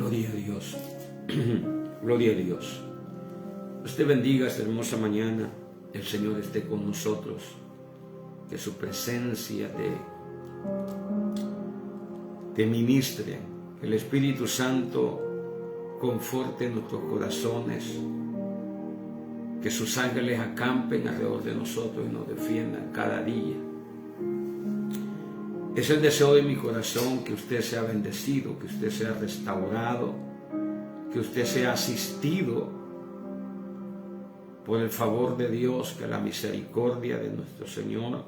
Gloria a Dios. Gloria a Dios. Dios te bendiga esta hermosa mañana. El Señor esté con nosotros. Que su presencia te ministre. Que el Espíritu Santo conforte nuestros corazones. Que sus ángeles acampen alrededor de nosotros y nos defiendan cada día. Es el deseo de mi corazón que usted sea bendecido, que usted sea restaurado, que usted sea asistido por el favor de Dios, que la misericordia de nuestro Señor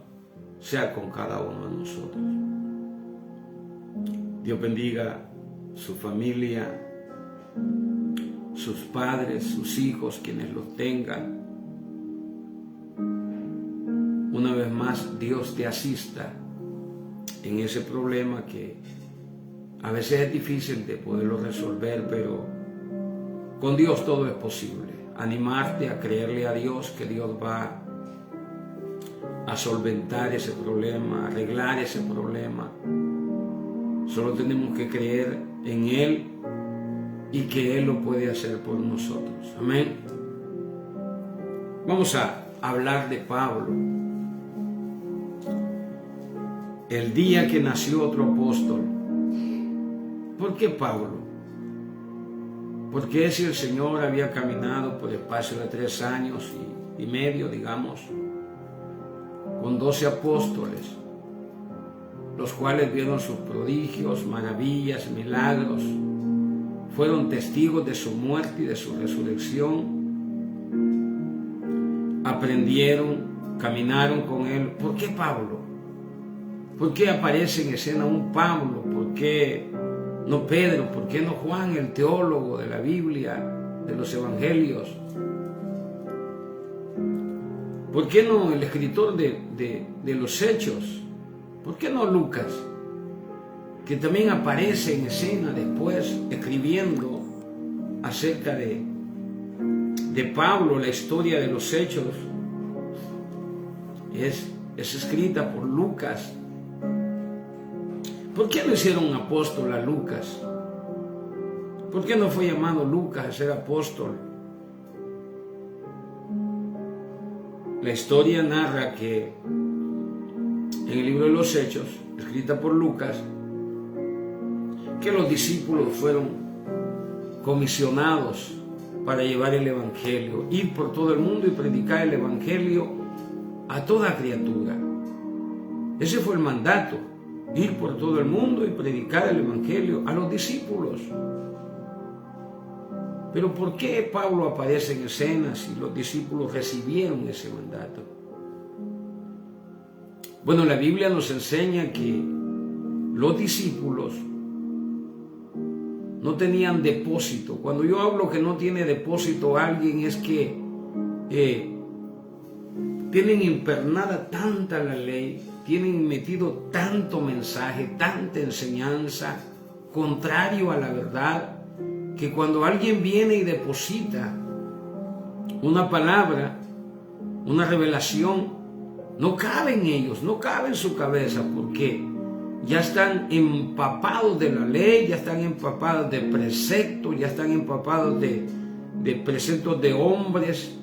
sea con cada uno de nosotros. Dios bendiga su familia, sus padres, sus hijos, quienes los tengan. Una vez más, Dios te asista en ese problema que a veces es difícil de poderlo resolver, pero con Dios todo es posible. Animarte a creerle a Dios que Dios va a solventar ese problema, arreglar ese problema. Solo tenemos que creer en Él y que Él lo puede hacer por nosotros. Amén. Vamos a hablar de Pablo. El día que nació otro apóstol. ¿Por qué Pablo? Porque si el Señor había caminado por el espacio de 3 años y medio, digamos, con 12 apóstoles, los cuales vieron sus prodigios, maravillas, milagros, fueron testigos de su muerte y de su resurrección, aprendieron, caminaron con Él. ¿Por qué Pablo? ¿Por qué aparece en escena un Pablo? ¿Por qué no Pedro? ¿Por qué no Juan, el teólogo de la Biblia, de los evangelios? ¿Por qué no el escritor de los Hechos? ¿Por qué no Lucas, que también aparece en escena después escribiendo acerca de Pablo? La historia de los Hechos es escrita por Lucas. ¿Por qué no hicieron apóstol a Lucas? ¿Por qué no fue llamado Lucas a ser apóstol? La historia narra que en el libro de los Hechos, escrita por Lucas, que los discípulos fueron comisionados para llevar el Evangelio, ir por todo el mundo y predicar el Evangelio a toda criatura. Ese fue el mandato. Ir por todo el mundo y predicar el Evangelio a los discípulos. Pero ¿por qué Pablo aparece en escena si los discípulos recibieron ese mandato? Bueno, la Biblia nos enseña que los discípulos no tenían depósito. Cuando yo hablo que no tiene depósito alguien, es que tienen impernada tanta la ley, tienen metido tanto mensaje, tanta enseñanza, contrario a la verdad, que cuando alguien viene y deposita una palabra, una revelación, no cabe en ellos, no cabe en su cabeza, porque ya están empapados de la ley, ya están empapados de preceptos, ya están empapados de preceptos de hombres,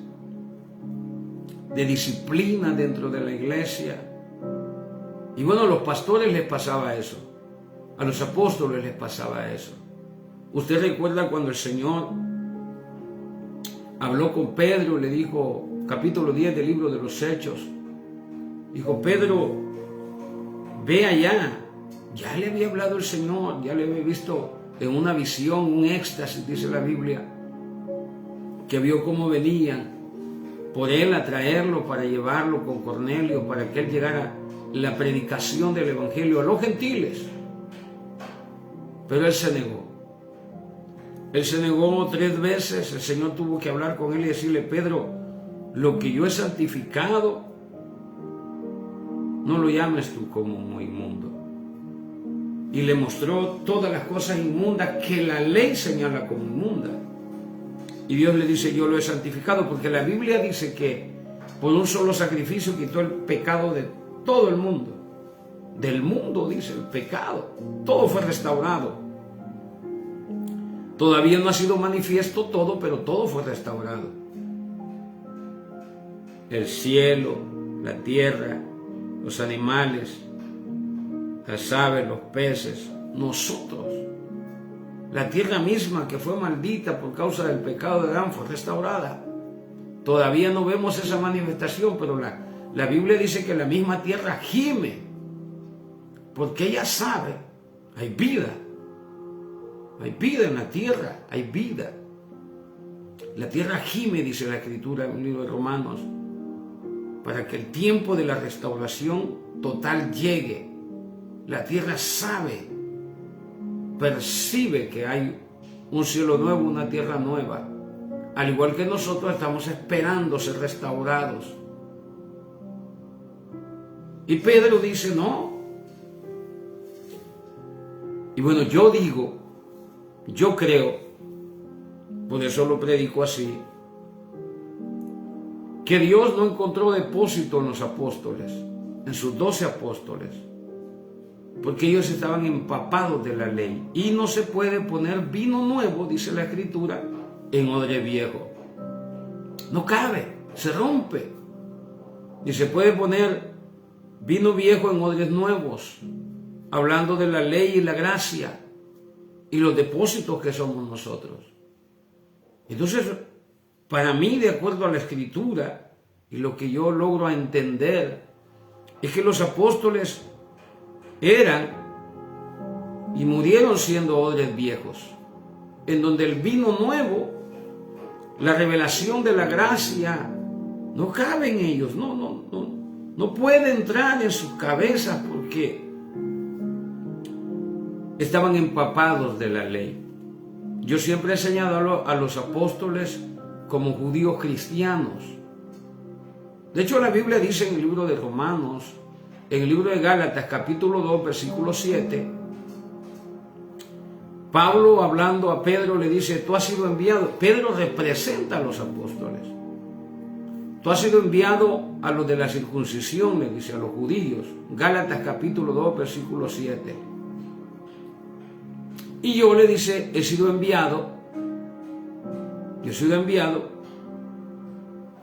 de disciplina dentro de la iglesia. Y bueno, a los pastores les pasaba eso, a los apóstoles les pasaba eso. Usted recuerda cuando el Señor habló con Pedro, le dijo, capítulo 10 del libro de los Hechos, dijo: Pedro, ve allá. Ya le había hablado el Señor, ya le había visto en una visión, un éxtasis, dice la Biblia, que vio cómo venían por él a traerlo para llevarlo con Cornelio, para que él llegara la predicación del Evangelio a los gentiles. Pero él se negó. Él se negó 3 veces. El Señor tuvo que hablar con él y decirle: Pedro, lo que yo he santificado, no lo llames tú como muy inmundo. Y le mostró todas las cosas inmundas que la ley señala como inmundas. Y Dios le dice: yo lo he santificado, porque la Biblia dice que por un solo sacrificio quitó el pecado de todo el mundo. Del mundo, dice, el pecado. Todo fue restaurado. Todavía no ha sido manifiesto todo, pero todo fue restaurado. El cielo, la tierra, los animales, las aves, los peces, nosotros. La tierra misma que fue maldita por causa del pecado de Adán fue restaurada. Todavía no vemos esa manifestación, pero la Biblia dice que la misma tierra gime, porque ella sabe, hay vida en la tierra, hay vida. La tierra gime, dice la Escritura en el libro de Romanos, para que el tiempo de la restauración total llegue. La tierra sabe, percibe que hay un cielo nuevo, una tierra nueva. Al igual que nosotros estamos esperando ser restaurados. Y Pedro dice, no. Y bueno, yo digo, yo creo, por eso lo predico así, que Dios no encontró depósito en los apóstoles, en sus 12 apóstoles, porque ellos estaban empapados de la ley. Y no se puede poner vino nuevo, dice la Escritura, en odre viejo. No cabe, se rompe. Y se puede poner vino viejo en odres nuevos, hablando de la ley y la gracia y los depósitos que somos nosotros. Entonces, para mí, de acuerdo a la Escritura y lo que yo logro entender, es que los apóstoles eran y murieron siendo odres viejos, en donde el vino nuevo, la revelación de la gracia, no cabe en ellos, no puede entrar en sus cabezas porque estaban empapados de la ley. Yo siempre he enseñado a los apóstoles como judíos cristianos. De hecho, la Biblia dice en el libro de Romanos, en el libro de Gálatas, capítulo 2, versículo 7, Pablo, hablando a Pedro, le dice, tú has sido enviado. Pedro representa a los apóstoles. Tú has sido enviado a los de la circuncisión, le dice, a los judíos. Gálatas capítulo 2, versículo 7. Y yo, le dice, he sido enviado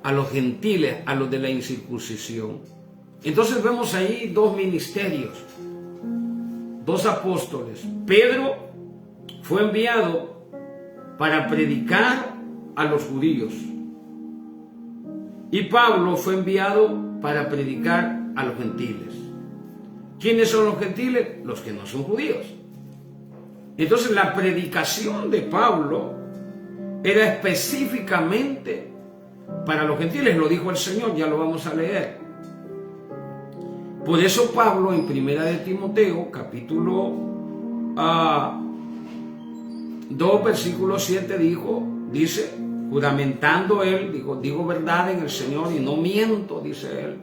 a los gentiles, a los de la incircuncisión. Entonces vemos ahí dos ministerios, dos apóstoles. Pedro fue enviado para predicar a los judíos. Y Pablo fue enviado para predicar a los gentiles. ¿Quiénes son los gentiles? Los que no son judíos. Entonces la predicación de Pablo era específicamente para los gentiles, lo dijo el Señor, ya lo vamos a leer. Por eso Pablo en Primera de Timoteo, capítulo 2, versículo 7 dice, juramentando él, digo verdad en el Señor y no miento, dice él,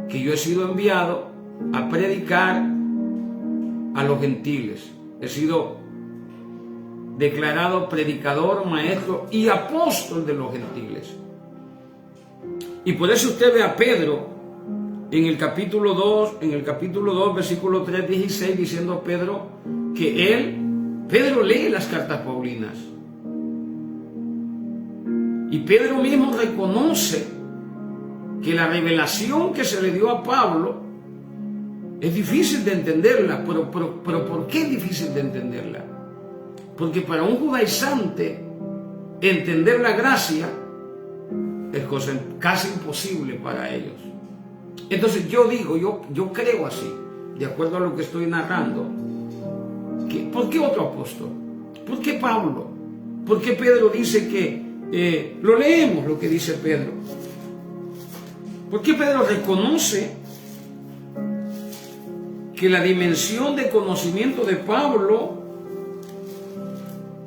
que yo he sido enviado a predicar a los gentiles. He sido declarado predicador, maestro y apóstol de los gentiles. Y por eso usted ve a Pedro en el capítulo 2, versículo 3, 16, diciendo a Pedro que Pedro lee las cartas paulinas. Y Pedro mismo reconoce que la revelación que se le dio a Pablo es difícil de entenderla. Pero ¿por qué es difícil de entenderla? Porque para un judaizante entender la gracia es cosa casi imposible para ellos. Entonces yo creo así, de acuerdo a lo que estoy narrando, ¿por qué otro apóstol? ¿Por qué Pablo? ¿Por qué Pedro dice que, lo leemos lo que dice Pedro? ¿Por qué Pedro reconoce que la dimensión de conocimiento de Pablo,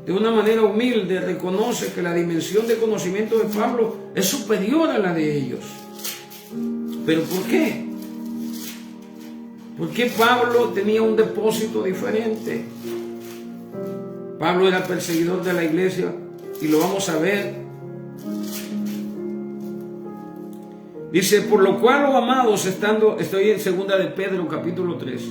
de una manera humilde, reconoce que la dimensión de conocimiento de Pablo es superior a la de ellos? ¿Pero por qué? ¿Por qué Pablo tenía un depósito diferente? Pablo era perseguidor de la iglesia y lo vamos a ver. Dice, por lo cual, los amados, estoy en segunda de Pedro, capítulo 3.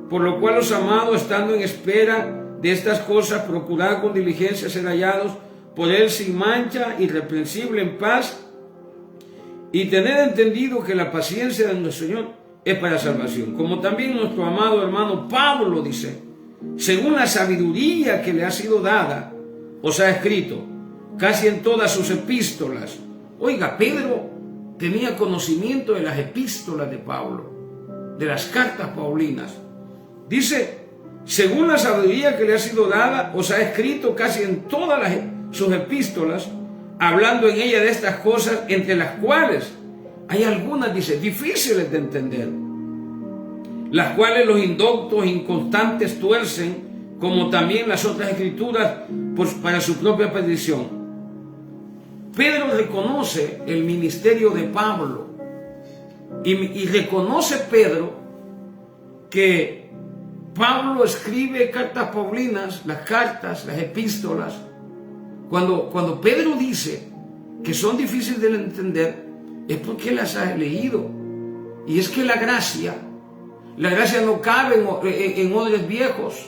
Por lo cual, los amados, estando en espera de estas cosas, procurad con diligencia ser hallados por Él sin mancha, irreprensible, en paz, y tener entendido que la paciencia de nuestro Señor es para salvación. Como también nuestro amado hermano Pablo dice, según la sabiduría que le ha sido dada, os ha escrito, casi en todas sus epístolas. Oiga, Pedro tenía conocimiento de las epístolas de Pablo, de las cartas paulinas. Dice, según la sabiduría que le ha sido dada, os ha escrito casi en todas sus epístolas, hablando en ella de estas cosas, entre las cuales hay algunas, dice, difíciles de entender, las cuales los indoctos e inconstantes tuercen, como también las otras escrituras, para su propia perdición. Pedro reconoce el ministerio de Pablo y reconoce Pedro que Pablo escribe cartas paulinas, las cartas, las epístolas. Cuando Pedro dice que son difíciles de entender, es porque las ha leído. Y es que la gracia no cabe en odres viejos.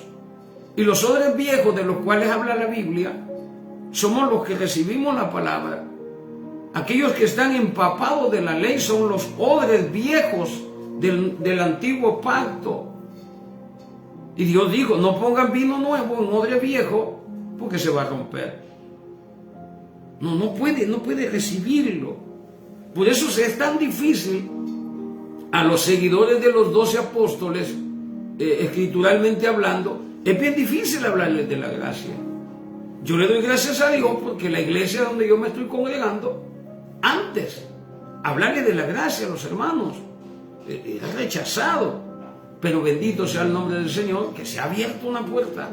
Y los odres viejos de los cuales habla la Biblia somos los que recibimos la palabra. Aquellos que están empapados de la ley son los odres viejos del antiguo pacto. Y Dios dijo, no pongan vino nuevo en odre viejo porque se va a romper. No puede recibirlo. Por eso es tan difícil a los seguidores de los 12 apóstoles, escrituralmente hablando, es bien difícil hablarles de la gracia. Yo le doy gracias a Dios porque la iglesia donde yo me estoy congregando, antes, hablarle de la gracia a los hermanos, era rechazado. Pero bendito sea el nombre del Señor, que se ha abierto una puerta.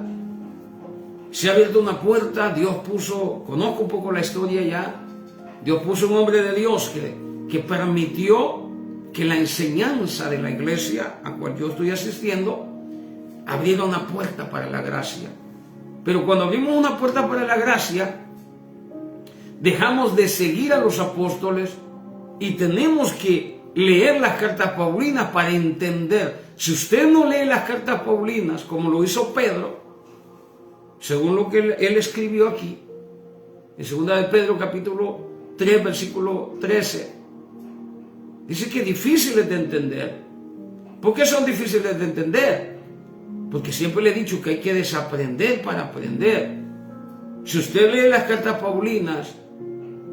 Se ha abierto una puerta, Dios puso, conozco un poco la historia ya, Dios puso un hombre de Dios que permitió que la enseñanza de la iglesia a cual yo estoy asistiendo abriera una puerta para la gracia. Pero cuando abrimos una puerta para la gracia, dejamos de seguir a los apóstoles y tenemos que leer las cartas paulinas para entender. Si usted no lee las cartas paulinas como lo hizo Pedro, según lo que él escribió aquí, en 2 de Pedro capítulo 3, versículo 13, dice que difíciles de entender. ¿Por qué son difíciles de entender? Porque siempre le he dicho que hay que desaprender para aprender. Si usted lee las cartas paulinas,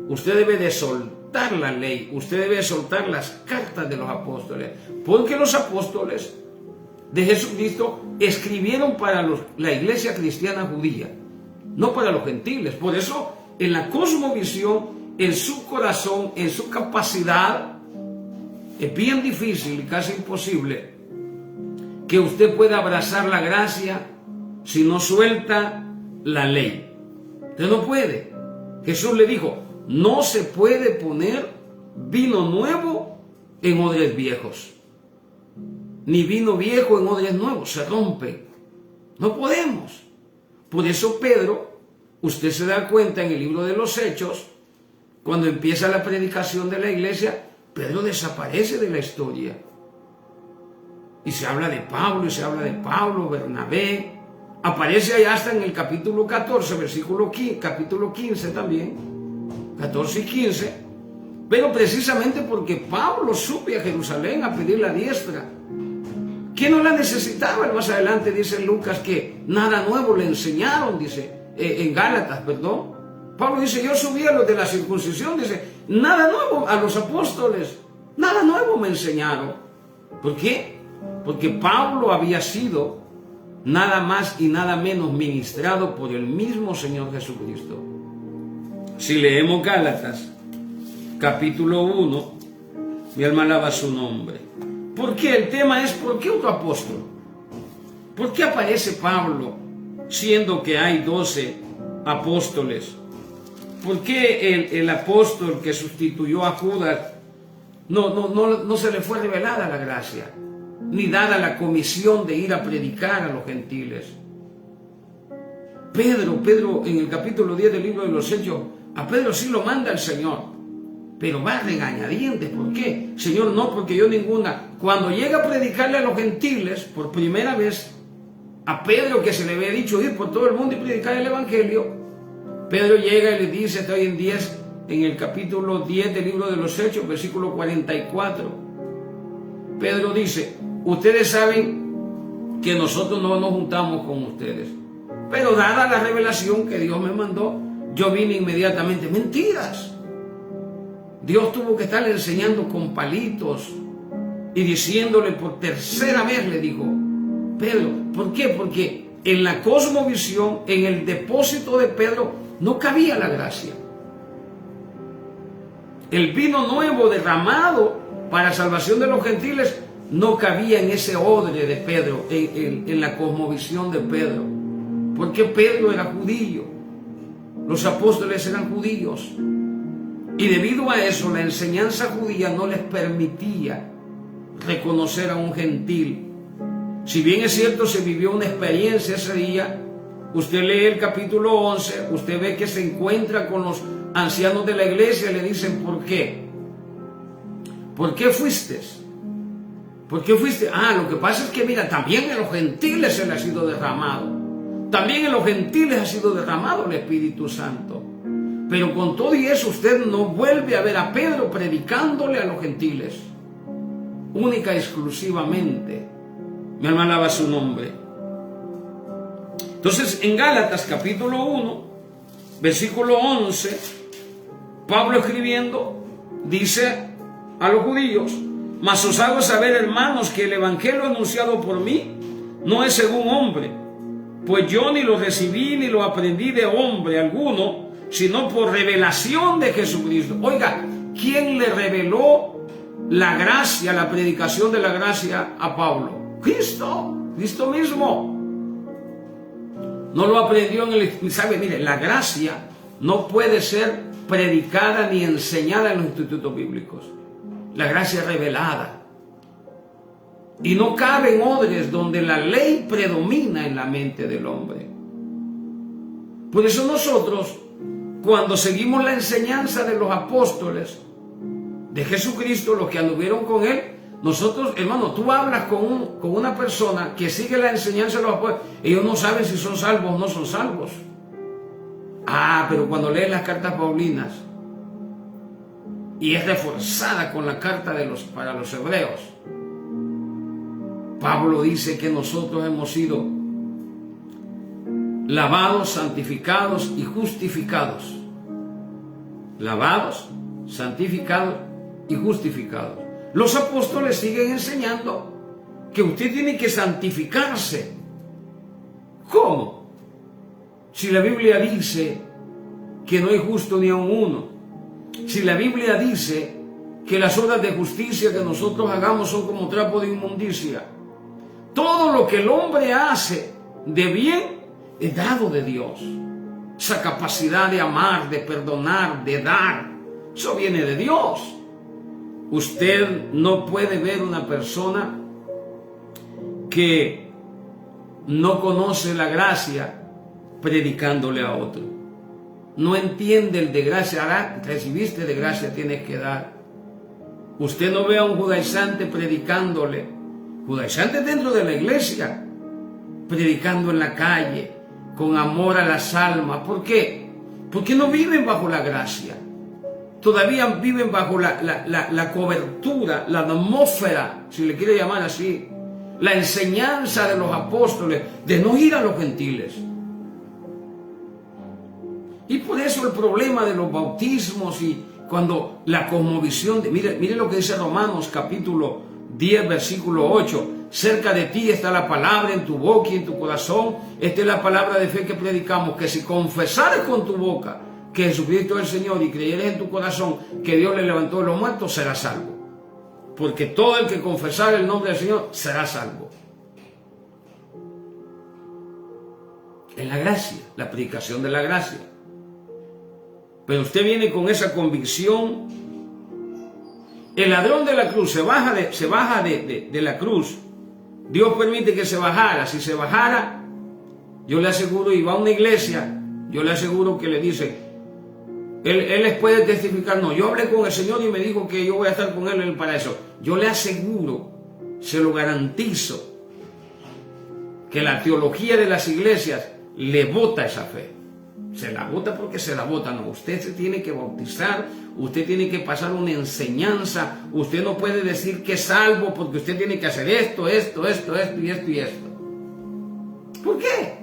usted debe de soltar la ley, usted debe de soltar las cartas de los apóstoles, porque los apóstoles de Jesucristo escribieron para la iglesia cristiana judía, no para los gentiles. Por eso, en la cosmovisión, en su corazón, en su capacidad, es bien difícil y casi imposible que usted pueda abrazar la gracia si no suelta la ley. Usted no puede. Jesús le dijo, no se puede poner vino nuevo en odres viejos, ni vino viejo en odres nuevos, se rompe. No podemos. Por eso Pedro, usted se da cuenta en el libro de los Hechos, cuando empieza la predicación de la iglesia, Pedro desaparece de la historia. Y se habla de Pablo, Bernabé. Aparece allá hasta en el capítulo 14, capítulo 15 también, 14 y 15. Pero precisamente porque Pablo sube a Jerusalén a pedir la diestra. ¿Quién no la necesitaba? Más adelante dice Lucas que nada nuevo le enseñaron, dice, en Gálatas, perdón. Pablo dice, yo subí a los de la circuncisión, dice, nada nuevo a los apóstoles, nada nuevo me enseñaron. ¿Por qué? Porque Pablo había sido nada más y nada menos ministrado por el mismo Señor Jesucristo. Si leemos Gálatas, capítulo 1, mi alma alaba su nombre. ¿Por qué? El tema es, ¿por qué otro apóstol? ¿Por qué aparece Pablo siendo que hay 12 apóstoles? ¿Por qué el apóstol que sustituyó a Judas no se le fue revelada la gracia, ni dada la comisión de ir a predicar a los gentiles? Pedro en el capítulo 10 del libro de los Hechos, a Pedro sí lo manda el Señor, pero va regañadientes. ¿Por qué? Señor, no, porque yo ninguna. Cuando llega a predicarle a los gentiles por primera vez, a Pedro, que se le había dicho ir por todo el mundo y predicar el evangelio, Pedro llega y le dice, está hoy en el capítulo 10 del libro de los Hechos, versículo 44. Pedro dice, ustedes saben que nosotros no nos juntamos con ustedes, pero dada la revelación que Dios me mandó, yo vine inmediatamente. Mentiras. Dios tuvo que estarle enseñando con palitos y diciéndole por tercera vez, le dijo, Pedro, ¿por qué? Porque en la cosmovisión, en el depósito de Pedro, no cabía la gracia. El vino nuevo derramado para salvación de los gentiles no cabía en ese odre de Pedro, en la cosmovisión de Pedro, porque Pedro era judío, los apóstoles eran judíos, y debido a eso la enseñanza judía no les permitía reconocer a un gentil. Si bien es cierto, se vivió una experiencia ese día. Usted lee el capítulo 11, usted ve que se encuentra con los ancianos de la iglesia y le dicen, ¿por qué? ¿Por qué fuiste? ¿Por qué fuiste? Lo que pasa es que mira, también en los gentiles se le ha sido derramado. También en los gentiles ha sido derramado el Espíritu Santo. Pero con todo y eso usted no vuelve a ver a Pedro predicándole a los gentiles. Única y exclusivamente. Mi alma alaba su nombre. Entonces en Gálatas capítulo 1, versículo 11, Pablo escribiendo dice a los judíos, mas os hago saber, hermanos, que el evangelio anunciado por mí no es según hombre, pues yo ni lo recibí ni lo aprendí de hombre alguno, sino por revelación de Jesucristo. Oiga, ¿quién le reveló la gracia, la predicación de la gracia a Pablo? Cristo mismo. No lo aprendió en el... ¿Sabe? Mire, la gracia no puede ser predicada ni enseñada en los institutos bíblicos. La gracia es revelada. Y no cabe en odres donde la ley predomina en la mente del hombre. Por eso nosotros, cuando seguimos la enseñanza de los apóstoles de Jesucristo, los que anduvieron con él, nosotros, hermano, tú hablas con una persona que sigue la enseñanza de los apóstoles, ellos no saben si son salvos o no son salvos. Pero cuando lees las cartas paulinas y es reforzada con la carta para los hebreos, Pablo dice que nosotros hemos sido lavados, santificados y justificados. Lavados, santificados y justificados. Los apóstoles siguen enseñando que usted tiene que santificarse. ¿Cómo? Si la Biblia dice que no hay justo ni aun uno. Si la Biblia dice que las obras de justicia que nosotros hagamos son como trapo de inmundicia. Todo lo que el hombre hace de bien es dado de Dios. Esa capacidad de amar, de perdonar, de dar, eso viene de Dios. Usted no puede ver una persona que no conoce la gracia predicándole a otro. No entiende el de gracia. Recibiste de gracia, tienes que dar. Usted no ve a un judaizante predicándole. Judaizante dentro de la iglesia, predicando en la calle, con amor a las almas. ¿Por qué? Porque no viven bajo la gracia. Todavía viven bajo la cobertura, la atmósfera, si le quiere llamar así, la enseñanza de los apóstoles, de no ir a los gentiles. Y por eso el problema de los bautismos y cuando la cosmovisión, mire lo que dice Romanos capítulo 10, versículo 8, cerca de ti está la palabra en tu boca y en tu corazón. Esta es la palabra de fe que predicamos, que si confesares con tu boca que Jesucristo es el Señor y creyeres en tu corazón que Dios le levantó de los muertos, serás salvo. Porque todo el que confesare el nombre del Señor será salvo. En la gracia, la predicación de la gracia. Pero usted viene con esa convicción. El ladrón de la cruz se baja de la cruz. Dios permite que se bajara. Si se bajara, yo le aseguro, y va a una iglesia, yo le aseguro que le dice, él les puede testificar, no, yo hablé con el Señor y me dijo que yo voy a estar con Él en el paraíso. Yo le aseguro, se lo garantizo, que la teología de las iglesias le bota esa fe. Se la bota porque se la bota, no. Usted se tiene que bautizar, usted tiene que pasar una enseñanza, usted no puede decir que es salvo porque usted tiene que hacer esto y esto. ¿Por qué?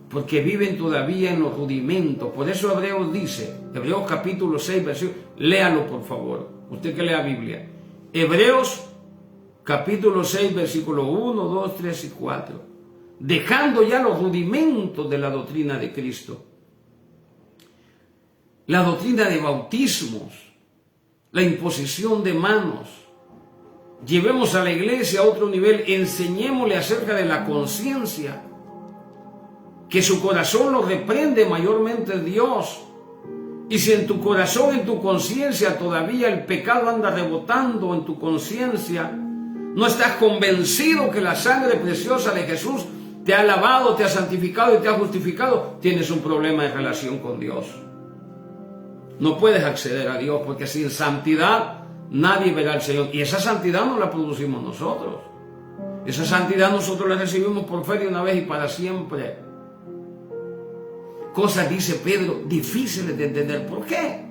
Porque viven todavía en los rudimentos. Por eso Hebreos dice, Hebreos capítulo 6, versículo, léalo por favor, usted que lea Biblia. Hebreos capítulo 6, versículo 1, 2, 3 y 4. Dejando ya los rudimentos de la doctrina de Cristo. La doctrina de bautismos, la imposición de manos. Llevemos a la iglesia a otro nivel, enseñémosle acerca de la conciencia. Que su corazón lo reprende mayormente Dios. Y si en tu corazón, en tu conciencia todavía el pecado anda rebotando en tu conciencia, no estás convencido que la sangre preciosa de Jesús te ha lavado, te ha santificado y te ha justificado, tienes un problema de relación con Dios. No puedes acceder a Dios porque sin santidad nadie verá al Señor. Y esa santidad no la producimos nosotros. Esa santidad nosotros la recibimos por fe de una vez y para siempre. Cosas, dice Pedro, difíciles de entender. ¿Por qué?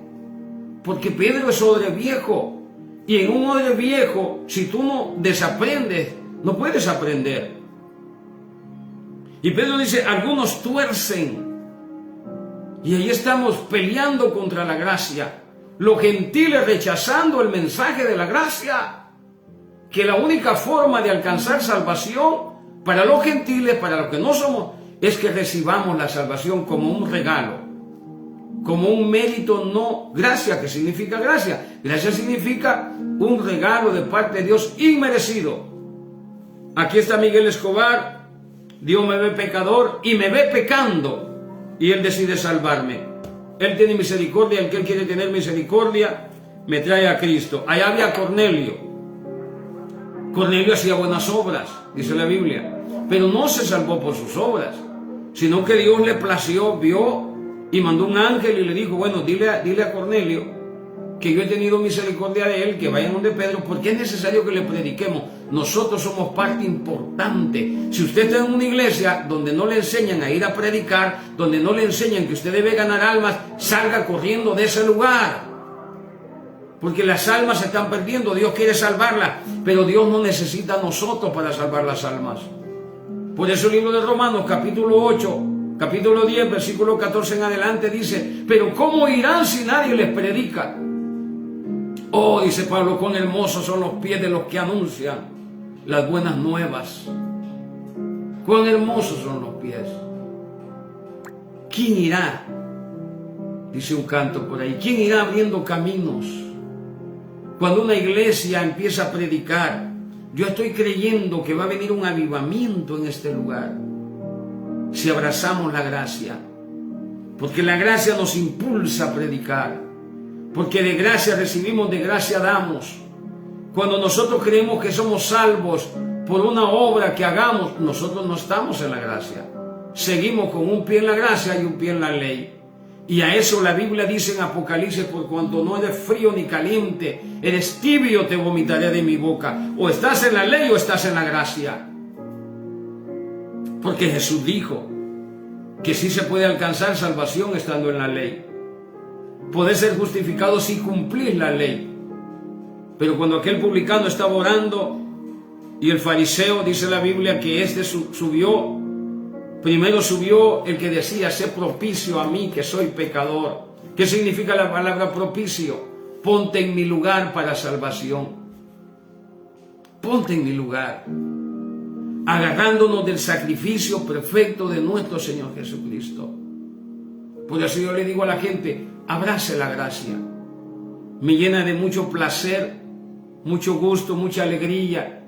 Porque Pedro es odre viejo. Y en un odre viejo, si tú no desaprendes, no puedes aprender. Y Pedro dice, algunos tuercen. Y ahí estamos peleando contra la gracia. Los gentiles rechazando el mensaje de la gracia. Que la única forma de alcanzar salvación para los gentiles, para los que no somos, es que recibamos la salvación como un regalo. Como un mérito, no gracia. ¿Qué significa gracia? Gracia significa un regalo de parte de Dios inmerecido. Aquí está Miguel Escobar. Dios me ve pecador y me ve pecando y Él decide salvarme. Él tiene misericordia, el que Él quiere tener misericordia me trae a Cristo. Allá había Cornelio. Cornelio hacía buenas obras, dice la Biblia, pero no se salvó por sus obras, sino que Dios le plació, vio y mandó un ángel y le dijo, bueno, dile a Cornelio que yo he tenido misericordia de él, que vayan donde Pedro, porque es necesario que le prediquemos. Nosotros somos parte importante. Si usted está en una iglesia donde no le enseñan a ir a predicar, donde no le enseñan que usted debe ganar almas, salga corriendo de ese lugar. Porque las almas se están perdiendo, Dios quiere salvarlas, pero Dios no necesita a nosotros para salvar las almas. Por eso el libro de Romanos, capítulo 8, capítulo 10, versículo 14 en adelante dice, pero ¿cómo irán si nadie les predica? Oh, dice Pablo, cuán hermosos son los pies de los que anuncian las buenas nuevas. Cuán hermosos son los pies. ¿Quién irá? Dice un canto por ahí. ¿Quién irá abriendo caminos? Cuando una iglesia empieza a predicar, yo estoy creyendo que va a venir un avivamiento en este lugar. Si abrazamos la gracia. Porque la gracia nos impulsa a predicar. Porque de gracia recibimos, de gracia damos. Cuando nosotros creemos que somos salvos por una obra que hagamos, nosotros no estamos en la gracia. Seguimos con un pie en la gracia y un pie en la ley. Y a eso la Biblia dice en Apocalipsis, por cuanto no eres frío ni caliente, eres tibio, te vomitaré de mi boca. O estás en la ley o estás en la gracia. Porque Jesús dijo que sí se puede alcanzar salvación estando en la ley. Podés ser justificado si cumplís la ley. Pero cuando aquel publicano estaba orando y el fariseo, dice la Biblia, que subió, primero subió el que decía, sé propicio a mí que soy pecador. ¿Qué significa la palabra propicio? Ponte en mi lugar para salvación. Ponte en mi lugar. Agarrándonos del sacrificio perfecto de nuestro Señor Jesucristo. Por eso yo le digo a la gente, abrace la gracia. Me llena de mucho placer, mucho gusto, mucha alegría,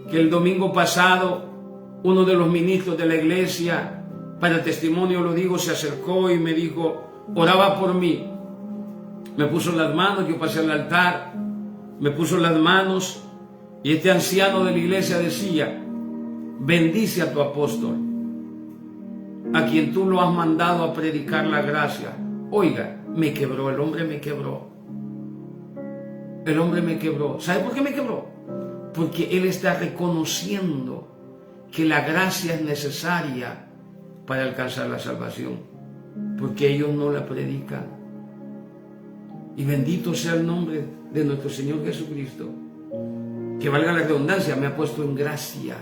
que el domingo pasado uno de los ministros de la iglesia, para testimonio lo digo, se acercó y me dijo, oraba por mí. Me puso las manos, yo pasé al altar, me puso las manos y este anciano de la iglesia decía, bendice a tu apóstol, a quien tú lo has mandado a predicar la gracia. Oiga, me quebró, el hombre me quebró. El hombre me quebró. ¿Sabe por qué me quebró? Porque él está reconociendo que la gracia es necesaria para alcanzar la salvación, porque ellos no la predican. Y bendito sea el nombre de nuestro Señor Jesucristo, que valga la redundancia, me ha puesto en gracia.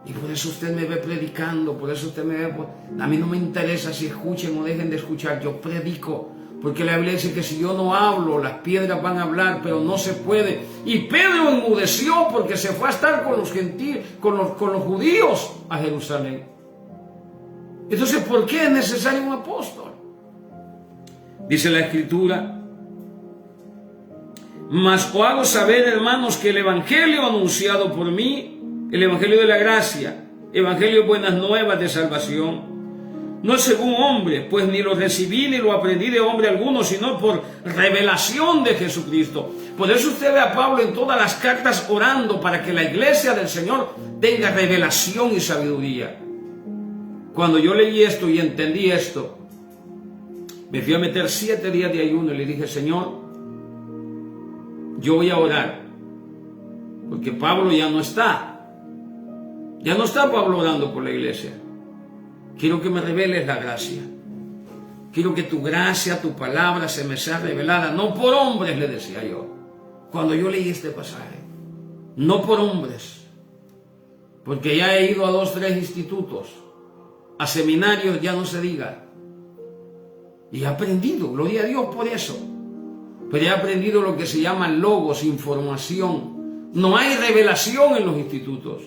Y por eso usted me ve predicando, por eso usted me ve... A mí no me interesa si escuchen o dejen de escuchar, yo predico. Porque la Biblia dice que si yo no hablo, las piedras van a hablar, pero no se puede. Y Pedro enmudeció porque se fue a estar con los gentiles, con los judíos a Jerusalén. Entonces, ¿por qué es necesario un apóstol? Dice la Escritura: mas os hago saber, hermanos, que el evangelio anunciado por mí, el evangelio de la gracia, evangelio de buenas nuevas de salvación, no es según hombre, pues ni lo recibí ni lo aprendí de hombre alguno, sino por revelación de Jesucristo. Por eso usted ve a Pablo en todas las cartas orando para que la iglesia del Señor tenga revelación y sabiduría. Cuando yo leí esto y entendí esto, me fui a meter 7 días de ayuno y le dije: Señor, yo voy a orar, porque Pablo ya no está. Ya no está Pablo orando por la iglesia. Quiero que me reveles la gracia. Quiero que tu gracia, tu palabra se me sea revelada, no por hombres, le decía yo, cuando yo leí este pasaje. No por hombres, porque ya he ido a 2, 3 institutos, a seminarios, ya no se diga. Y he aprendido, gloria a Dios por eso. Pero he aprendido lo que se llama logos, información. No hay revelación en los institutos.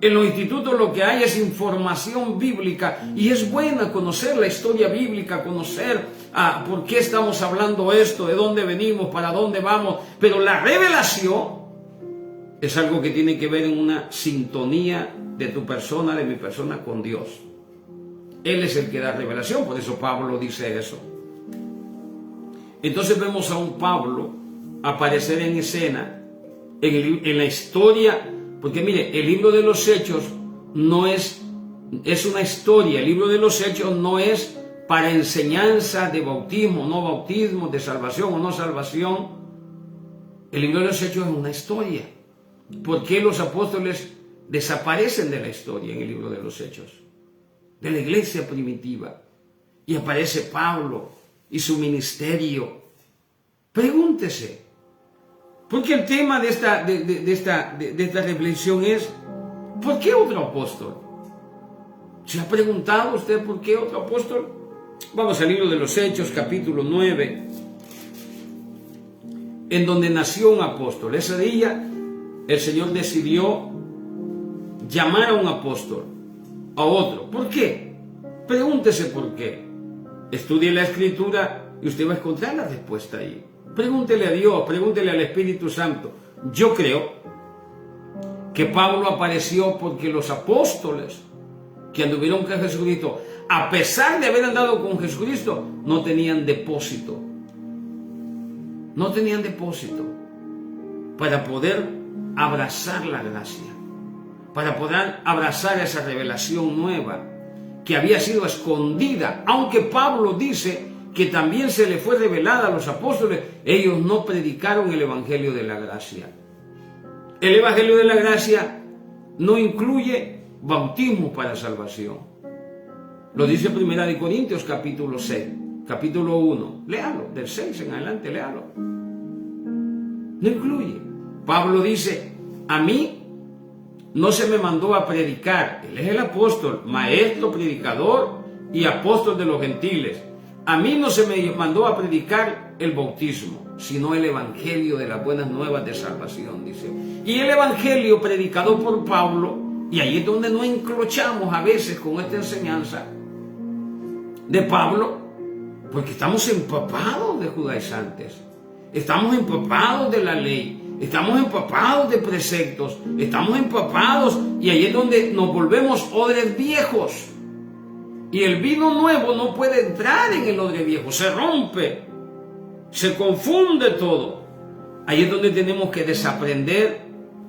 En los institutos lo que hay es información bíblica, y es buena conocer la historia bíblica, conocer por qué estamos hablando esto, de dónde venimos, para dónde vamos, pero la revelación es algo que tiene que ver en una sintonía de tu persona, de mi persona con Dios. Él es el que da revelación, por eso Pablo dice eso. Entonces vemos a un Pablo aparecer en escena en la historia. Porque mire, el libro de los Hechos no es una historia. El libro de los Hechos no es para enseñanza de bautismo, no bautismo, de salvación o no salvación. El libro de los Hechos es una historia. ¿Por qué los apóstoles desaparecen de la historia en el libro de los Hechos? De la iglesia primitiva. Y aparece Pablo y su ministerio. Pregúntese. Porque el tema de esta reflexión es: ¿por qué otro apóstol? ¿Se ha preguntado usted por qué otro apóstol? Vamos al libro de los Hechos, capítulo 9, en donde nació un apóstol. Ese día el Señor decidió llamar a un apóstol, a otro. ¿Por qué? Pregúntese por qué. Estudie la Escritura y usted va a encontrar la respuesta ahí. Pregúntele a Dios, pregúntele al Espíritu Santo. Yo creo que Pablo apareció porque los apóstoles que anduvieron con Jesucristo, a pesar de haber andado con Jesucristo, no tenían depósito. No tenían depósito para poder abrazar la gracia, para poder abrazar esa revelación nueva que había sido escondida, aunque Pablo dice que también se le fue revelada a los apóstoles. Ellos no predicaron el evangelio de la gracia. El evangelio de la gracia no incluye bautismo para salvación. Lo dice 1 Corintios capítulo 6, capítulo 1. Léalo, del 6 en adelante, léalo. No incluye. Pablo dice: a mí no se me mandó a predicar. Él es el apóstol, maestro, predicador y apóstol de los gentiles. A mí no se me mandó a predicar el bautismo, sino el evangelio de las buenas nuevas de salvación, dice. Y el evangelio predicado por Pablo, y ahí es donde nos enclochamos a veces con esta enseñanza de Pablo, porque estamos empapados de judaizantes, estamos empapados de la ley, estamos empapados de preceptos, estamos empapados, y ahí es donde nos volvemos odres viejos. Y el vino nuevo no puede entrar en el odre viejo, se rompe, se confunde todo. Ahí es donde tenemos que desaprender,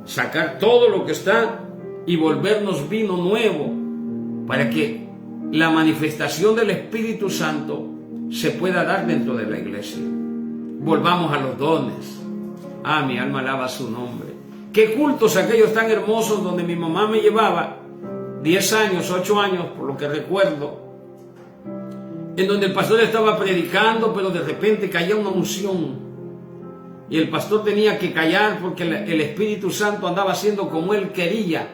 sacar todo lo que está y volvernos vino nuevo, para que la manifestación del Espíritu Santo se pueda dar dentro de la iglesia. Volvamos a los dones. Mi alma alaba su nombre. qué cultos aquellos tan hermosos donde mi mamá me llevaba, 10 años, 8 años, por lo que recuerdo, en donde el pastor estaba predicando, pero de repente caía una unción. Y el pastor tenía que callar porque el Espíritu Santo andaba haciendo como él quería,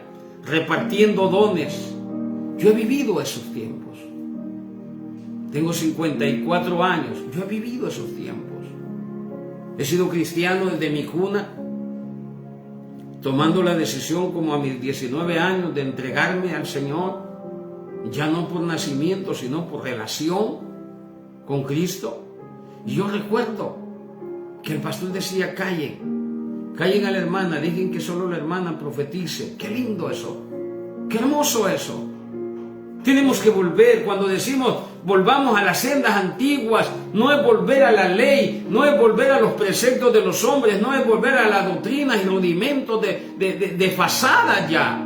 repartiendo dones. Yo he vivido esos tiempos. Tengo 54 años. Yo he vivido esos tiempos. He sido cristiano desde mi cuna, tomando la decisión como a mis 19 años de entregarme al Señor, ya no por nacimiento, sino por relación con Cristo. Y yo recuerdo que el pastor decía: callen a la hermana, dejen que solo la hermana profetice. Qué lindo eso, qué hermoso eso. Tenemos que volver. Cuando decimos volvamos a las sendas antiguas, no es volver a la ley, no es volver a los preceptos de los hombres, no es volver a las doctrinas y rudimentos desfasadas ya.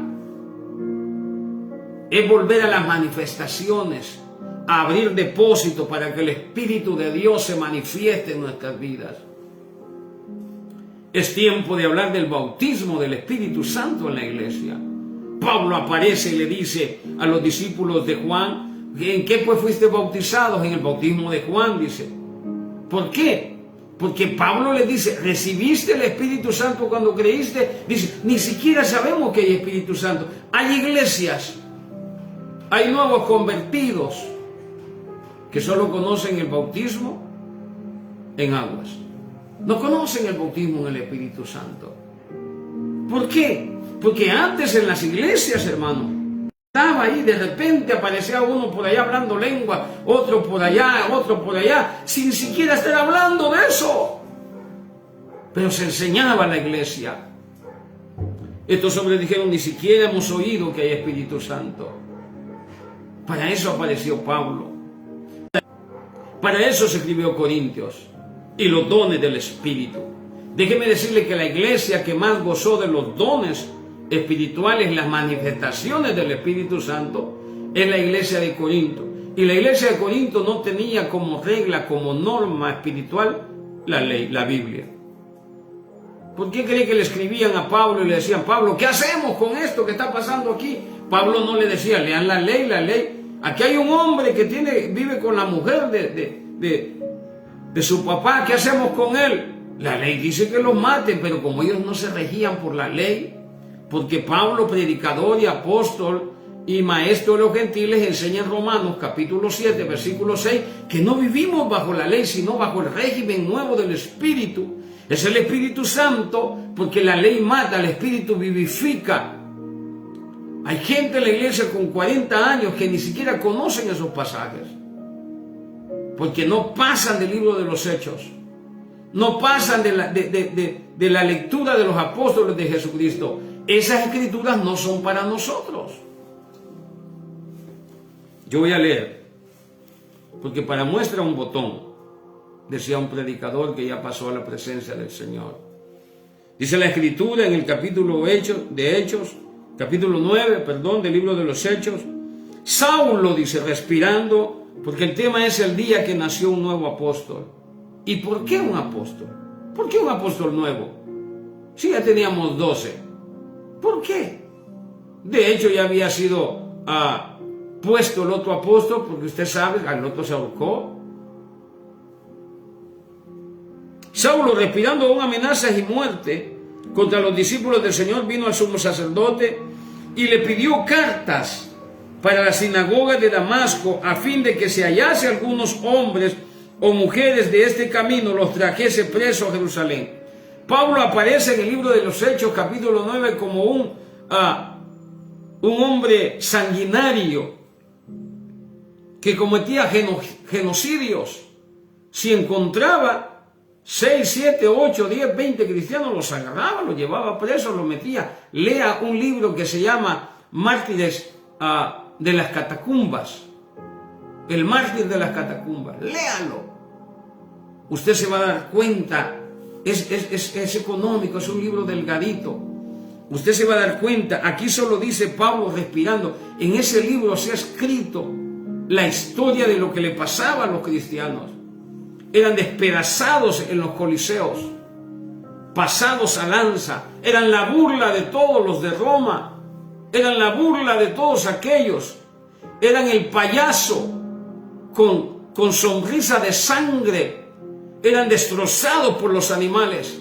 Es volver a las manifestaciones, a abrir depósito para que el Espíritu de Dios se manifieste en nuestras vidas. Es tiempo de hablar del bautismo del Espíritu Santo en la iglesia. Pablo aparece y le dice a los discípulos de Juan: ¿en qué pues fuiste bautizados? En el bautismo de Juan, dice. ¿Por qué? Porque Pablo le dice: ¿recibiste el Espíritu Santo cuando creíste? Dice: ni siquiera sabemos que hay Espíritu Santo. Hay iglesias, hay nuevos convertidos que solo conocen el bautismo en aguas. No conocen el bautismo en el Espíritu Santo. ¿Por qué? Porque antes en las iglesias, hermano, estaba ahí, de repente aparecía uno por allá hablando lengua, otro por allá, sin siquiera estar hablando de eso. Pero se enseñaba en la iglesia. Estos hombres dijeron: ni siquiera hemos oído que hay Espíritu Santo. Para eso apareció Pablo. Para eso se escribió Corintios y los dones del Espíritu. Déjeme decirle que la iglesia que más gozó de los dones espirituales, las manifestaciones del Espíritu Santo, es la iglesia de Corinto. Y la iglesia de Corinto no tenía como regla, como norma espiritual, la ley, la Biblia. ¿Por qué cree que le escribían a Pablo y le decían: Pablo, ¿qué hacemos con esto que está pasando aquí? Pablo no le decía: lean la ley, la ley. Aquí hay un hombre que vive con la mujer de su papá, ¿qué hacemos con él? La ley dice que los maten, pero como ellos no se regían por la ley, porque Pablo, predicador y apóstol y maestro de los gentiles, enseña en Romanos capítulo 7, versículo 6, que no vivimos bajo la ley, sino bajo el régimen nuevo del Espíritu. Es el Espíritu Santo, porque la ley mata, el Espíritu vivifica. Hay gente en la iglesia con 40 años que ni siquiera conocen esos pasajes, porque no pasan del libro de los Hechos, no pasan de la lectura de los apóstoles de Jesucristo. Esas escrituras no son para nosotros. Yo voy a leer, porque para muestra un botón, decía un predicador que ya pasó a la presencia del Señor. Dice la escritura en el capítulo de Hechos, capítulo 9, del libro de los Hechos: Saulo, dice, respirando, porque el tema es el día que nació un nuevo apóstol. ¿Y por qué un apóstol? ¿Por qué un apóstol nuevo? Si ya teníamos 12. ¿Por qué? De hecho, ya había sido puesto el otro apóstol, porque usted sabe, al otro se ahorcó. Saulo, respirando aún amenazas y muerte contra los discípulos del Señor, vino al sumo sacerdote y le pidió cartas para la sinagoga de Damasco, a fin de que se hallase algunos hombres o mujeres de este camino, los trajese presos a Jerusalén. Pablo aparece en el libro de los Hechos, capítulo 9, como un hombre sanguinario que cometía genocidios. Si encontraba 6, 7, 8, 10, 20 cristianos, los agarraba, los llevaba presos, los metía. Lea un libro que se llama Mártires de las Catacumbas. El mártir de las catacumbas. Léalo. Usted se va a dar cuenta. Es económico, es un libro delgadito. Usted se va a dar cuenta. Aquí solo dice Pablo respirando. En ese libro se ha escrito la historia de lo que le pasaba a los cristianos. Eran despedazados en los coliseos. pasados a lanza, eran la burla de todos los de Roma, eran la burla de todos aquellos, eran el payaso con sonrisa de sangre, eran destrozados por los animales.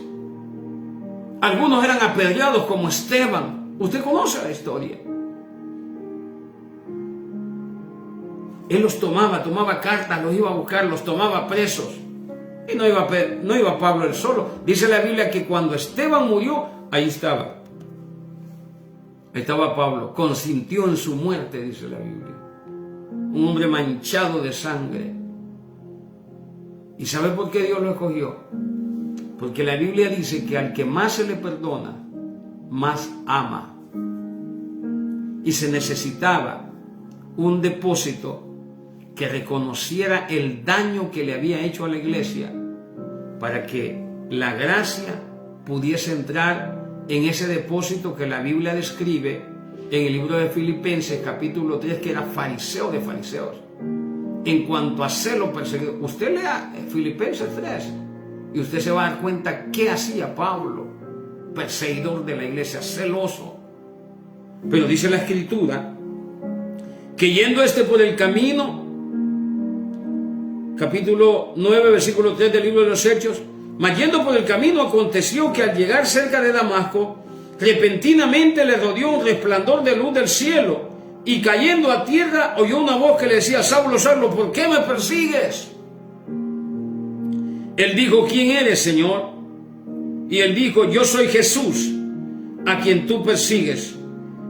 Algunos eran apedreados como Esteban. Usted conoce la historia. Él los tomaba cartas, los iba a buscar, los tomaba presos. Y no iba Pablo él solo. Dice la Biblia que cuando Esteban murió, ahí estaba. Estaba Pablo, consintió en su muerte, dice la Biblia. Un hombre manchado de sangre. ¿Y sabe por qué Dios lo escogió? Porque la Biblia dice que al que más se le perdona, más ama. Y se necesitaba un depósito que reconociera el daño que le había hecho a la iglesia para que la gracia pudiese entrar en ese depósito que la Biblia describe en el libro de Filipenses capítulo 3, que era fariseo de fariseos. En cuanto a celo perseguido, usted lea Filipenses 3 y usted se va a dar cuenta qué hacía Pablo, perseguidor de la iglesia, celoso. Pero dice la Escritura que yendo por el camino, capítulo 9, versículo 3 del libro de los Hechos, mas yendo por el camino aconteció que al llegar cerca de Damasco, repentinamente le rodeó un resplandor de luz del cielo, y cayendo a tierra oyó una voz que le decía: Saulo, Saulo, ¿por qué me persigues? Él dijo: ¿quién eres, Señor? Y él dijo: yo soy Jesús, a quien tú persigues.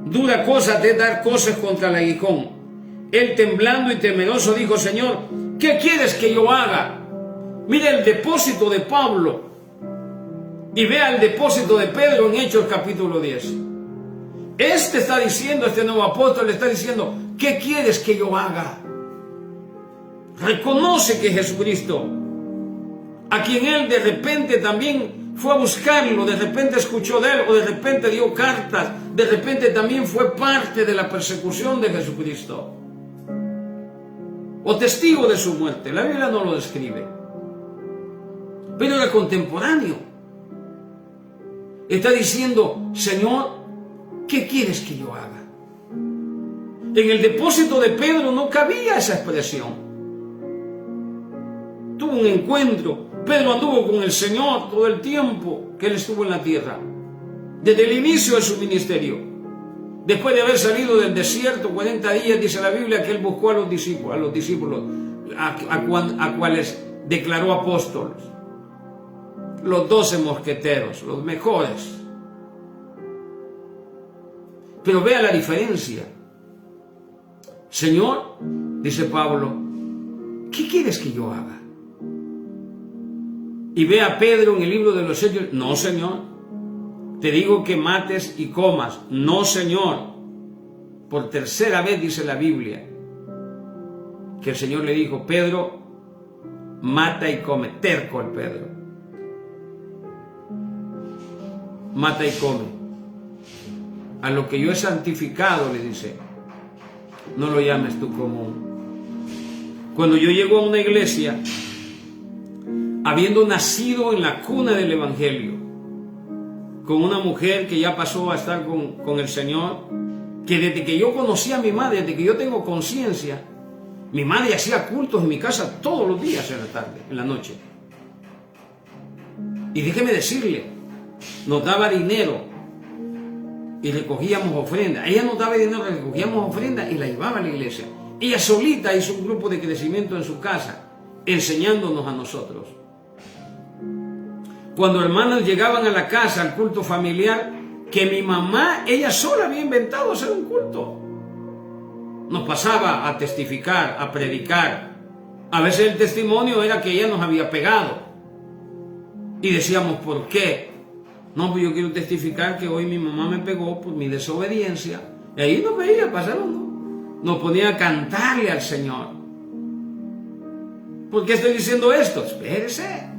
Dura cosa te dar cosas contra el aguijón. Él, temblando y temeroso, dijo: Señor, ¿qué quieres que yo haga? Mire el depósito de Pablo y vea el depósito de Pedro en Hechos capítulo 10. Está diciendo, este nuevo apóstol le está diciendo: ¿qué quieres que yo haga? Reconoce que Jesucristo, a quien él de repente también fue a buscarlo, de repente escuchó de él, o de repente dio cartas, de repente también fue parte de la persecución de Jesucristo, o testigo de su muerte. La Biblia no lo describe, pero era contemporáneo. Está diciendo: Señor, ¿qué quieres que yo haga? En el depósito de Pedro no cabía esa expresión. Tuvo un encuentro. Pedro anduvo con el Señor todo el tiempo que él estuvo en la tierra, desde el inicio de su ministerio. Después de haber salido del desierto 40 días, dice la Biblia que él buscó a los discípulos a cuales declaró apóstoles, los 12 mosqueteros, los mejores. Pero vea la diferencia. Señor, dice Pablo, ¿qué quieres que yo haga? Y ve a Pedro en el libro de los Hechos: no, Señor, te digo que mates y comas. No, Señor. Por tercera vez dice la Biblia que el Señor le dijo: Pedro, mata y come. Terco el Pedro. Mata y come. A lo que yo he santificado, le dice, no lo llames tú común. Cuando yo llego a una iglesia, habiendo nacido en la cuna del Evangelio, con una mujer que ya pasó a estar con el Señor, que desde que yo conocí a mi madre, desde que yo tengo conciencia, mi madre hacía cultos en mi casa todos los días en la tarde, en la noche. Y déjeme decirle, nos daba dinero y recogíamos ofrendas. Ella nos daba dinero, recogíamos ofrendas y la llevaba a la iglesia. Ella solita hizo un grupo de crecimiento en su casa, enseñándonos a nosotros. Cuando hermanos llegaban a la casa, al culto familiar, que mi mamá, ella sola había inventado hacer un culto, nos pasaba a testificar, a predicar. A veces el testimonio era que ella nos había pegado. Y decíamos: ¿por qué? No, pues yo quiero testificar que hoy mi mamá me pegó por mi desobediencia. Y ahí nos veía, pasaron, nos ponía a cantarle al Señor. ¿Por qué estoy diciendo esto? Espérese.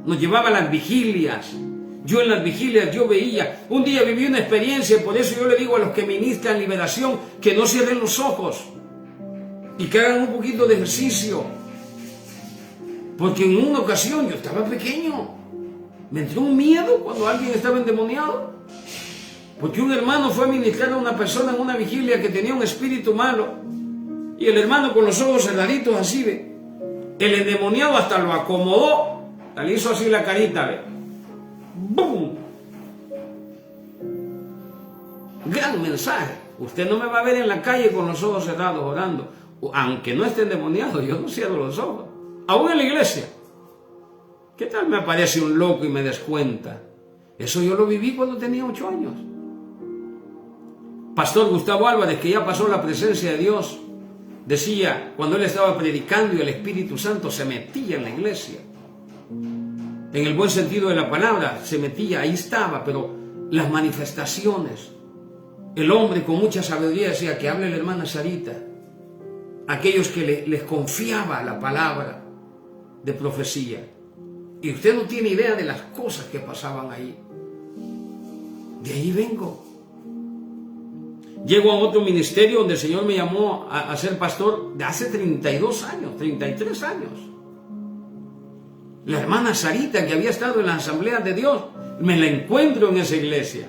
Nos llevaba a las vigilias. Yo en las vigilias yo veía. Un día viví una experiencia, por eso yo le digo a los que ministran liberación que no cierren los ojos y que hagan un poquito de ejercicio. Porque en una ocasión, yo estaba pequeño, Me entró un miedo cuando alguien estaba endemoniado. Porque un hermano fue a ministrar a una persona en una vigilia que tenía un espíritu malo. Y el hermano con los ojos cerraditos así, ve. El endemoniado hasta lo acomodó. Le hizo así la carita, ve. ¡Bum! Gran mensaje. Usted no me va a ver en la calle con los ojos cerrados orando. Aunque no esté endemoniado, yo no cierro los ojos. Aún en la iglesia. ¿Qué tal me aparece un loco y me descuenta? Eso yo lo viví cuando tenía 8 años. Pastor Gustavo Álvarez, que ya pasó la presencia de Dios, decía, cuando él estaba predicando y el Espíritu Santo se metía en la iglesia, en el buen sentido de la palabra, se metía, ahí estaba, pero las manifestaciones, el hombre con mucha sabiduría decía, que hable la hermana Sarita, aquellos que les confiaba la palabra de profecía, y usted no tiene idea de las cosas que pasaban ahí. De ahí vengo. Llego a otro ministerio donde el Señor me llamó a ser pastor de hace 32 años, 33 años. La hermana Sarita, que había estado en la Asamblea de Dios, me la encuentro en esa iglesia.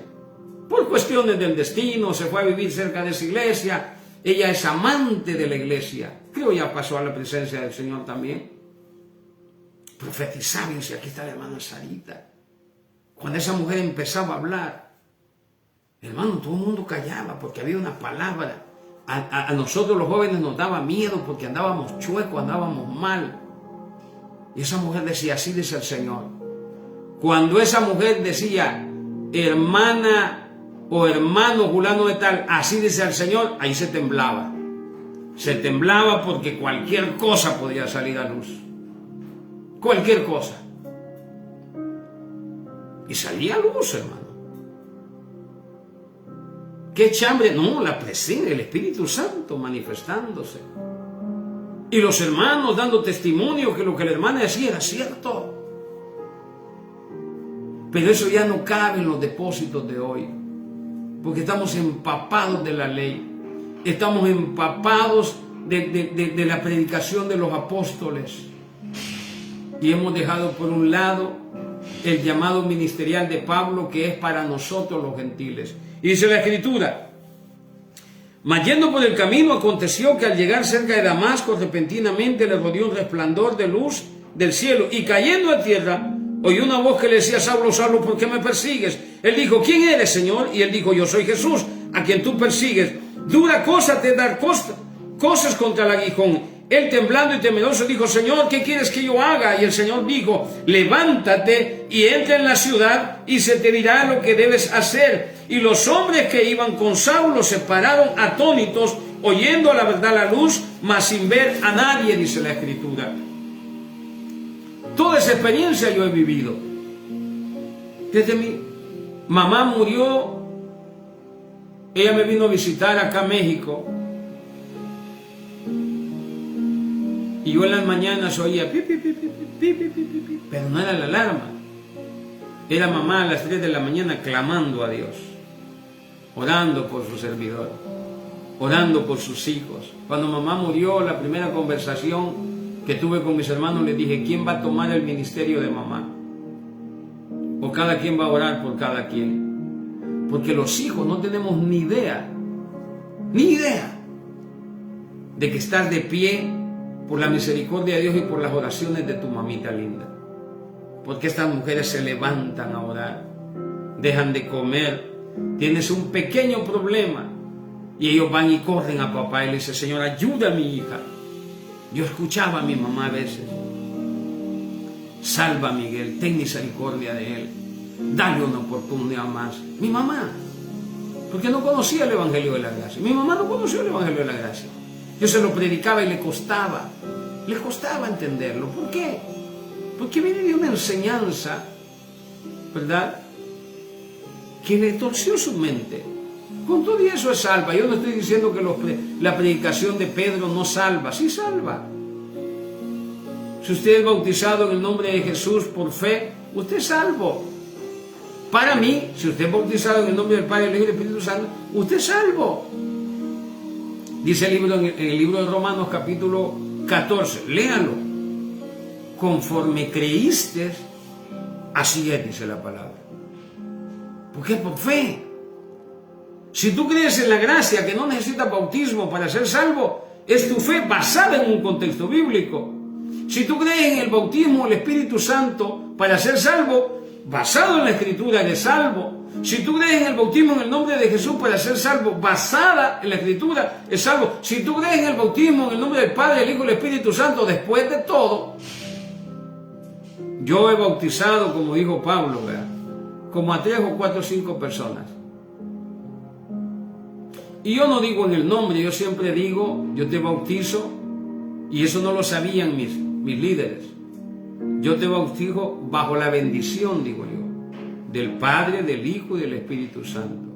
Por cuestiones del destino, se fue a vivir cerca de esa iglesia. Ella es amante de la iglesia. Creo ya pasó a la presencia del Señor también. Profetizaba y decía, aquí está la hermana Sarita. Cuando esa mujer empezaba a hablar, hermano, todo el mundo callaba porque había una palabra. A nosotros los jóvenes nos daba miedo porque andábamos chuecos, andábamos mal. Y esa mujer decía, así dice el Señor. Cuando esa mujer decía, hermana o hermano fulano de tal, así dice el Señor, ahí se temblaba. Se temblaba porque cualquier cosa podía salir a luz. Cualquier cosa. Y salía a luz, hermano. ¡Qué chambre! No, la presencia, el Espíritu Santo manifestándose. Y los hermanos dando testimonio que lo que la hermana decía era cierto. Pero eso ya no cabe en los depósitos de hoy. Porque estamos empapados de la ley. Estamos empapados de la predicación de los apóstoles. Y hemos dejado por un lado el llamado ministerial de Pablo, que es para nosotros los gentiles. Y dice la Escritura, mas yendo por el camino aconteció que al llegar cerca de Damasco repentinamente le rodeó un resplandor de luz del cielo, y cayendo a tierra oyó una voz que le decía, Saulo, Saulo, ¿por qué me persigues? Él dijo, ¿quién eres, Señor? Y él dijo, yo soy Jesús, a quien tú persigues. Dura cosa te dar cosas contra el aguijón. Él temblando y temeroso dijo, Señor, ¿qué quieres que yo haga? Y el Señor dijo, levántate y entra en la ciudad y se te dirá lo que debes hacer. Y los hombres que iban con Saulo se pararon atónitos, oyendo la verdad la luz, mas sin ver a nadie, dice la Escritura. Toda esa experiencia yo he vivido. Desde mi mamá murió, ella me vino a visitar acá a México. Y yo en las mañanas oía pi, pi, pi, pi, pi, pi, pi, pi, pi, pero no era la alarma. Era mamá a las 3 de la mañana clamando a Dios, orando por su servidor, orando por sus hijos. Cuando mamá murió, la primera conversación que tuve con mis hermanos, les dije, ¿quién va a tomar el ministerio de mamá? O cada quien va a orar por cada quien. Porque los hijos no tenemos ni idea de que estar de pie por la misericordia de Dios y por las oraciones de tu mamita linda. Porque estas mujeres se levantan a orar, dejan de comer, tienes un pequeño problema y ellos van y corren a papá y le dicen, Señor, ayuda a mi hija. Yo escuchaba a mi mamá a veces, salva a Miguel, ten misericordia de él, dale una oportunidad más. Mi mamá, porque no conocía el Evangelio de la Gracia. Mi mamá no conoció el Evangelio de la Gracia. Yo se lo predicaba y le costaba entenderlo. ¿Por qué? Porque viene de una enseñanza, ¿verdad?, que le torció su mente. Con todo y eso es salva. Yo no estoy diciendo que la predicación de Pedro no salva. Sí salva. Si usted es bautizado en el nombre de Jesús por fe, usted es salvo. Para mí, si usted es bautizado en el nombre del Padre, del Hijo y del Espíritu Santo, usted es salvo. Dice el libro, en el libro de Romanos capítulo 14, léalo. Conforme creíste, Así es, dice la palabra. ¿Por qué? Por fe. Si tú crees en la gracia que no necesitas bautismo para ser salvo, es tu fe basada en un contexto bíblico. Si tú crees en el bautismo del Espíritu Santo para ser salvo, basado en la Escritura, eres salvo. Si tú crees en el bautismo en el nombre de Jesús para ser salvo, basada en la Escritura, es salvo. Si tú crees en el bautismo en el nombre del Padre, el Hijo y el Espíritu Santo, después de todo, yo he bautizado, como dijo Pablo, ¿verdad?, como a 3 o 4 o 5 personas. Y yo no digo en el nombre, yo siempre digo, yo te bautizo, y eso no lo sabían mis líderes. Yo te bautizo bajo la bendición, digo yo, del Padre, del Hijo y del Espíritu Santo.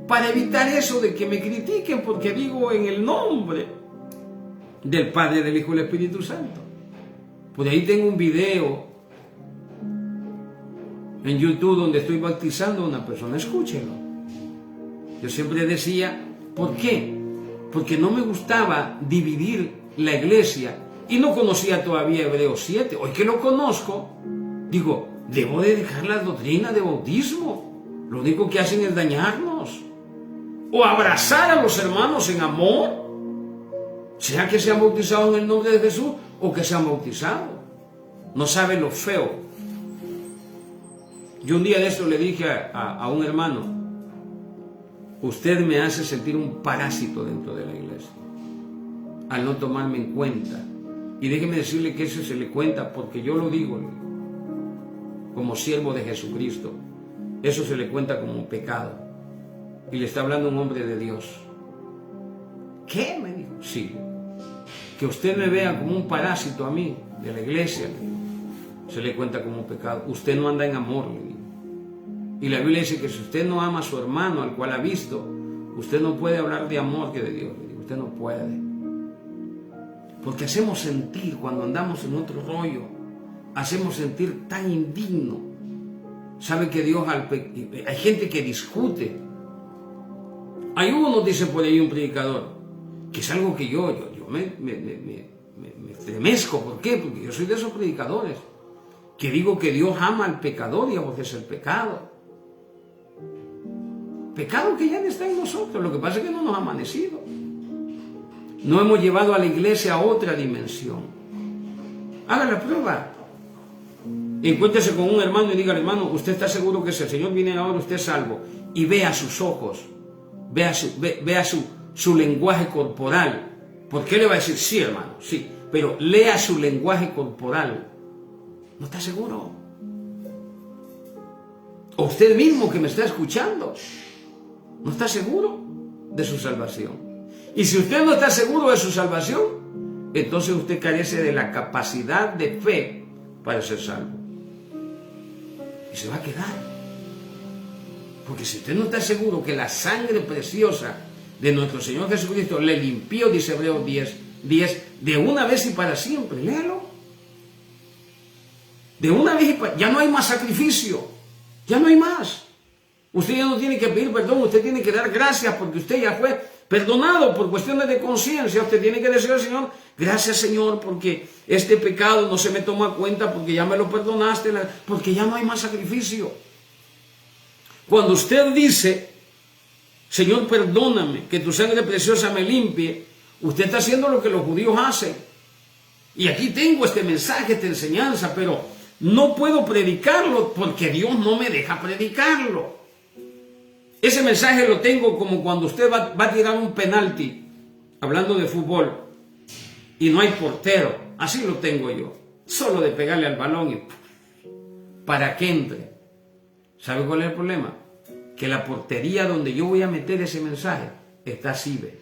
Para evitar eso de que me critiquen porque digo en el nombre del Padre, del Hijo y del Espíritu Santo. Por ahí tengo un video en YouTube donde estoy bautizando a una persona, escúchelo. Yo siempre decía, ¿por qué? Porque no me gustaba dividir la iglesia y no conocía todavía Hebreos 7. Hoy que lo conozco, digo, debo de dejar la doctrina de bautismo. Lo único que hacen es dañarnos. O abrazar a los hermanos en amor, sea que sean bautizados en el nombre de Jesús o que sean bautizados. No sabe lo feo. Yo un día de esto le dije a un hermano, usted me hace sentir un parásito dentro de la iglesia al no tomarme en cuenta. Y déjeme decirle que eso se le cuenta porque yo lo digo como siervo de Jesucristo. Eso se le cuenta como un pecado. Y le está hablando un hombre de Dios. ¿Qué? Me dijo. Sí. Que usted me vea como un parásito a mí, de la iglesia, se le cuenta como un pecado. Usted no anda en amor, le digo. Y la Biblia dice que si usted no ama a su hermano, al cual ha visto, usted no puede hablar de amor que de Dios. Le digo, usted no puede. Porque hacemos sentir, cuando andamos en otro rollo, hacemos sentir tan indigno. ¿Sabe que Dios, hay gente que discute? Hay uno, dice por ahí un predicador, que es algo que yo me estremezco. ¿Por qué? Porque yo soy de esos predicadores que digo que Dios ama al pecador y aborrece el pecado. Pecado que ya no está en nosotros, lo que pasa es que no nos ha amanecido. No hemos llevado a la iglesia a otra dimensión. Haga la prueba. Encuéntrese con un hermano y diga, hermano, ¿usted está seguro que si el Señor viene ahora, usted es salvo? Y vea sus ojos, vea su lenguaje corporal. ¿Por qué le va a decir sí, hermano? Sí, pero lea su lenguaje corporal. ¿No está seguro? O usted mismo que me está escuchando, ¿no está seguro de su salvación? Y si usted no está seguro de su salvación, entonces usted carece de la capacidad de fe para ser salvo. Y se va a quedar. Porque si usted no está seguro que la sangre preciosa de nuestro Señor Jesucristo le limpió, dice Hebreos 10, de una vez y para siempre, léalo. De una vez y para... Ya no hay más sacrificio, ya no hay más. Usted ya no tiene que pedir perdón, usted tiene que dar gracias porque usted ya fue perdonado por cuestiones de conciencia. Usted tiene que decir al Señor, gracias Señor porque este pecado no se me toma cuenta, porque ya me lo perdonaste, porque ya no hay más sacrificio. Cuando usted dice, Señor perdóname, que tu sangre preciosa me limpie, usted está haciendo lo que los judíos hacen. Y aquí tengo este mensaje, esta enseñanza, pero no puedo predicarlo porque Dios no me deja predicarlo. Ese mensaje lo tengo como cuando usted va a tirar un penalti, hablando de fútbol, y no hay portero. Así lo tengo yo. Solo de pegarle al balón y para que entre. ¿Sabe cuál es el problema? Que la portería donde yo voy a meter ese mensaje está así, ve.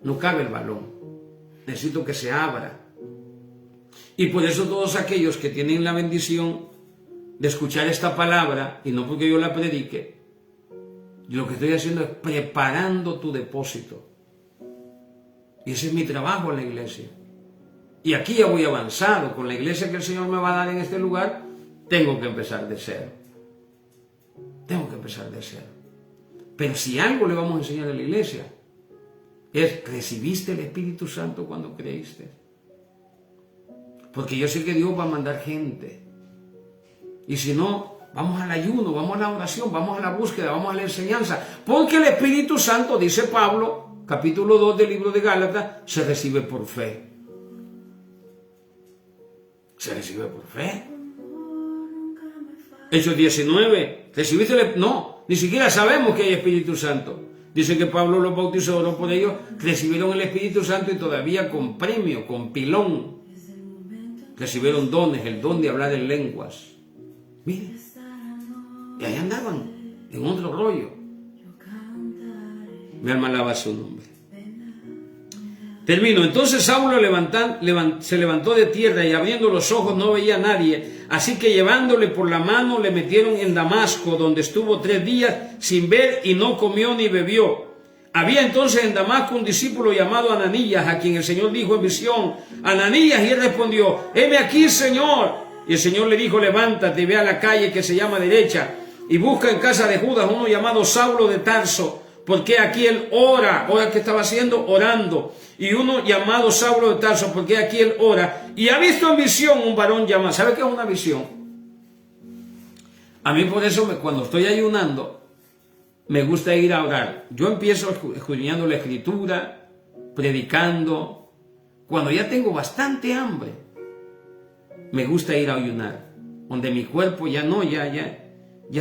No cabe el balón. Necesito que se abra. Y por eso todos aquellos que tienen la bendición de escuchar esta palabra, y no porque yo la predique, lo que estoy haciendo es preparando tu depósito. Y ese es mi trabajo en la iglesia. Y aquí ya voy avanzado. Con la iglesia que el Señor me va a dar en este lugar, tengo que empezar de cero. Tengo que empezar de cero. Pero si algo le vamos a enseñar a la iglesia, es, ¿recibiste el Espíritu Santo cuando creíste? Porque yo sé que Dios va a mandar gente. Y si no, vamos al ayuno, vamos a la oración, vamos a la búsqueda, vamos a la enseñanza. Porque el Espíritu Santo, dice Pablo, capítulo 2 del libro de Gálatas, se recibe por fe. Se recibe por fe. Hechos 19, recibiste, no, ni siquiera sabemos que hay Espíritu Santo. Dice que Pablo los bautizó, oró por ellos, recibieron el Espíritu Santo y todavía con premio, con pilón. Recibieron dones, el don de hablar en lenguas. Miren, y ahí andaban, en otro rollo. Mi alma alaba su nombre. Termino. Entonces Saulo se levantó de tierra y abriendo los ojos no veía a nadie. Así que llevándole por la mano le metieron en Damasco, donde estuvo 3 días sin ver y no comió ni bebió. Había entonces en Damasco un discípulo llamado Ananías, a quien el Señor dijo en visión: Ananías, y él respondió: heme aquí, Señor. Y el Señor le dijo: levántate y ve a la calle que se llama Derecha y busca en casa de Judas uno llamado Saulo de Tarso, porque aquí él ora. ¿Qué estaba haciendo? Orando. Y uno llamado Saulo de Tarso, porque aquí él ora, y ha visto en visión un varón llamado. ¿Sabe qué es una visión? A mí por eso cuando estoy ayunando me gusta ir a orar. Yo empiezo escudriñando la Escritura, predicando. Cuando ya tengo bastante hambre, me gusta ir a ayunar, donde mi cuerpo ya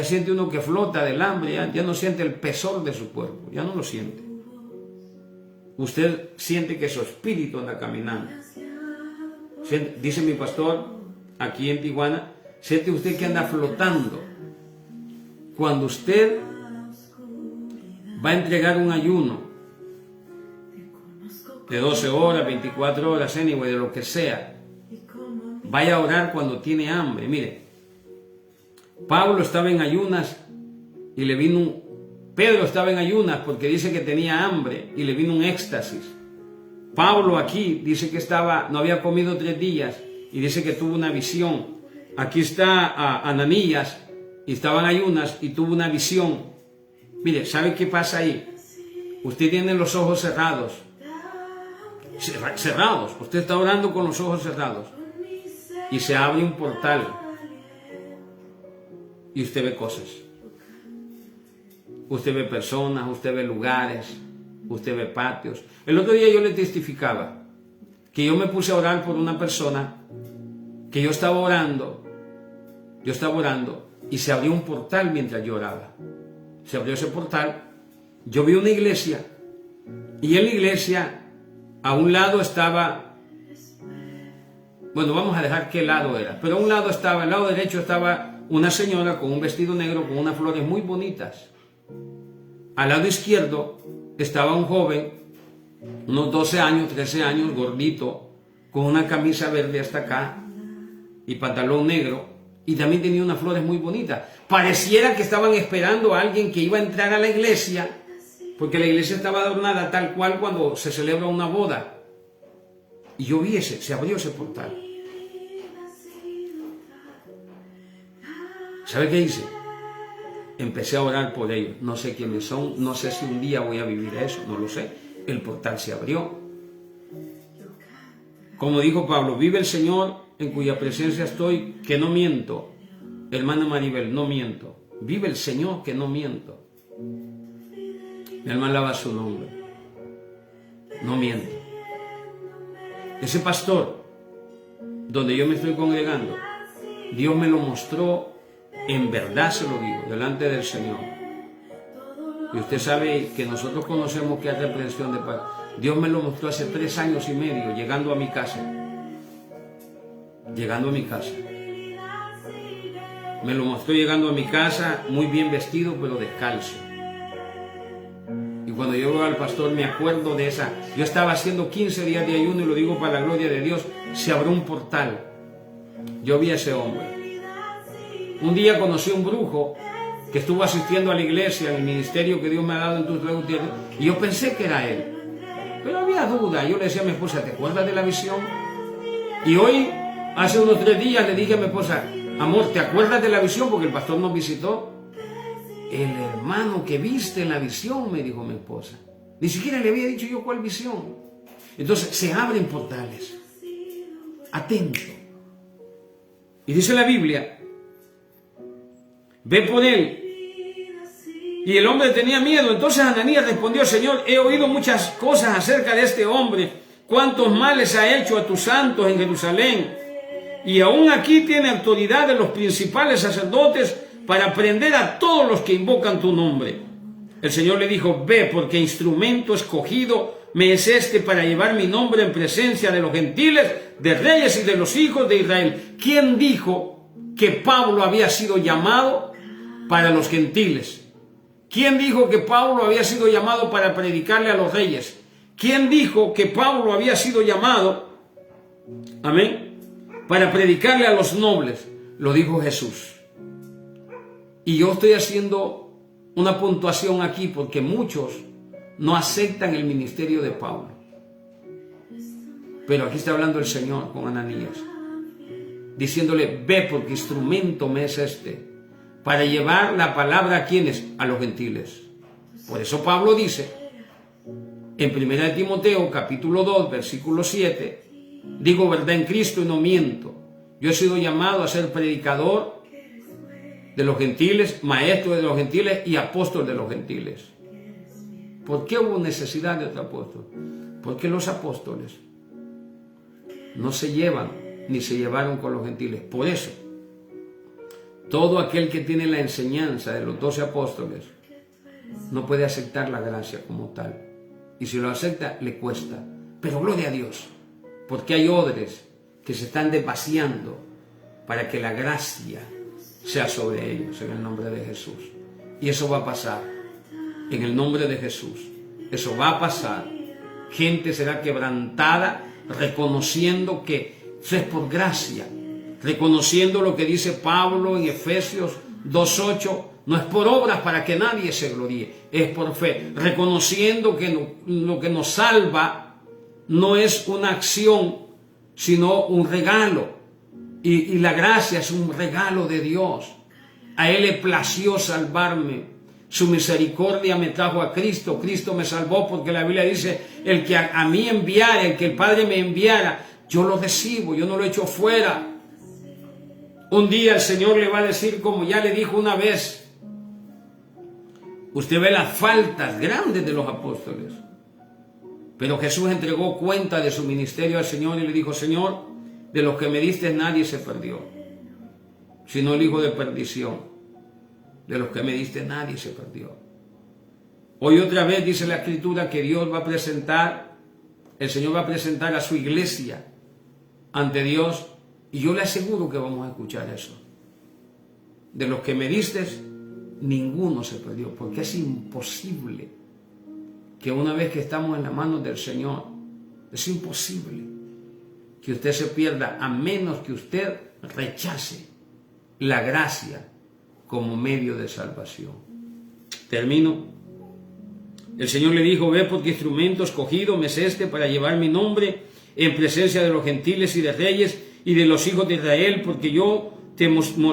siente uno que flota del hambre, ya no siente el pesor de su cuerpo, ya no lo siente. Usted siente que su espíritu anda caminando. Dice mi pastor, aquí en Tijuana, siente usted que anda flotando. Cuando usted va a entregar un ayuno de 12 horas, 24 horas, anyway, de lo que sea, vaya a orar cuando tiene hambre. Mire, Pablo estaba en ayunas y le vino Pedro estaba en ayunas porque dice que tenía hambre y le vino un éxtasis. Pablo aquí dice que no había comido 3 días y dice que tuvo una visión. Aquí está Ananías y estaba en ayunas y tuvo una visión. Mire, ¿sabe qué pasa ahí? Usted tiene los ojos cerrados. Cerrados. Usted está orando con los ojos cerrados. Y se abre un portal. Y usted ve cosas. Usted ve personas, usted ve lugares, usted ve patios. El otro día yo le testificaba que yo me puse a orar por una persona, que yo estaba orando y se abrió un portal mientras yo oraba. Se abrió ese portal, yo vi una iglesia y en la iglesia a un lado estaba, bueno, vamos a dejar qué lado era, pero a un lado estaba, al lado derecho estaba una señora con un vestido negro con unas flores muy bonitas. Al lado izquierdo estaba un joven, unos 12 años, 13 años, gordito, con una camisa verde hasta acá y pantalón negro, y también tenía unas flores muy bonitas. Pareciera que estaban esperando a alguien que iba a entrar a la iglesia, porque la iglesia estaba adornada tal cual cuando se celebra una boda. Y yo vi se abrió ese portal. ¿Sabe qué hice? Empecé a orar por ellos. No sé quiénes son, no sé si un día voy a vivir eso, no lo sé. El portal se abrió. Como dijo Pablo, vive el Señor en cuya presencia estoy, que no miento. Hermana Maribel, no miento. Vive el Señor, que no miento. Mi alma alaba su nombre. No miento. Ese pastor, donde yo me estoy congregando, Dios me lo mostró. En verdad se lo digo, delante del Señor. Y usted sabe que nosotros conocemos que hay reprensión de paz. Dios me lo mostró hace 3 años y medio, llegando a mi casa. Me lo mostró llegando a mi casa, muy bien vestido, pero descalzo. Y cuando yo veo al pastor me acuerdo de esa. Yo estaba haciendo 15 días de ayuno y lo digo para la gloria de Dios. Se abrió un portal. Yo vi a ese hombre. Un día conocí a un brujo que estuvo asistiendo a la iglesia, en el ministerio que Dios me ha dado en tus redes, y yo pensé que era él. Pero había duda. Yo le decía a mi esposa, ¿te acuerdas de la visión? Y hoy, hace unos 3 días, le dije a mi esposa, amor, ¿te acuerdas de la visión? Porque el pastor nos visitó. El hermano que viste en la visión, me dijo mi esposa. Ni siquiera le había dicho yo cuál visión. Entonces, se abren portales. Atento. Y dice la Biblia ve por él. Y el hombre tenía miedo. Entonces Ananías respondió: Señor, he oído muchas cosas acerca de este hombre, cuántos males ha hecho a tus santos en Jerusalén, y aún aquí tiene autoridad de los principales sacerdotes para prender a todos los que invocan tu nombre. El Señor le dijo: ve, porque instrumento escogido me es este para llevar mi nombre en presencia de los gentiles, de reyes y de los hijos de Israel. ¿Quién dijo que Pablo había sido llamado para los gentiles? ¿Quién dijo que Pablo había sido llamado para predicarle a los reyes? ¿Quién dijo que Pablo había sido llamado, amén, para predicarle a los nobles? Lo dijo Jesús. Y yo estoy haciendo una puntuación aquí porque muchos no aceptan el ministerio de Pablo. Pero aquí está hablando el Señor con Ananías, diciéndole: ve, porque instrumento me es este para llevar la palabra a quienes, a los gentiles. Por eso Pablo dice en 1 Timoteo capítulo 2 versículo 7: digo verdad en Cristo y no miento. Yo he sido llamado a ser predicador de los gentiles, maestro de los gentiles y apóstol de los gentiles. ¿Por qué hubo necesidad de otro apóstol? Porque los apóstoles no se llevan ni se llevaron con los gentiles. Por eso, todo aquel que tiene la enseñanza de los 12 apóstoles no puede aceptar la gracia como tal. Y si lo acepta, le cuesta. Pero gloria a Dios, porque hay odres que se están desvaciando para que la gracia sea sobre ellos, en el nombre de Jesús. Y eso va a pasar, en el nombre de Jesús. Eso va a pasar. Gente será quebrantada, reconociendo que es por gracia, reconociendo lo que dice Pablo en Efesios 2:8, no es por obras para que nadie se gloríe, es por fe, reconociendo que lo que nos salva no es una acción, sino un regalo, y la gracia es un regalo de Dios. A Él le plació salvarme, su misericordia me trajo a Cristo, Cristo me salvó, porque la Biblia dice: el que a mí enviara, el que el Padre me enviara, yo lo recibo, yo no lo echo fuera. Un día el Señor le va a decir, como ya le dijo una vez: usted ve las faltas grandes de los apóstoles, pero Jesús entregó cuenta de su ministerio al Señor y le dijo: Señor, de los que me diste nadie se perdió, sino el hijo de perdición. De los que me diste nadie se perdió. Hoy otra vez dice la Escritura que Dios va a presentar, el Señor va a presentar a su iglesia ante Dios, y yo le aseguro que vamos a escuchar eso. De los que me diste, ninguno se perdió, porque es imposible que una vez que estamos en las manos del Señor, es imposible que usted se pierda, a menos que usted rechace la gracia como medio de salvación. Termino. El Señor le dijo: ve, porque instrumento escogido me es este para llevar mi nombre en presencia de los gentiles y de reyes y de los hijos de Israel, porque yo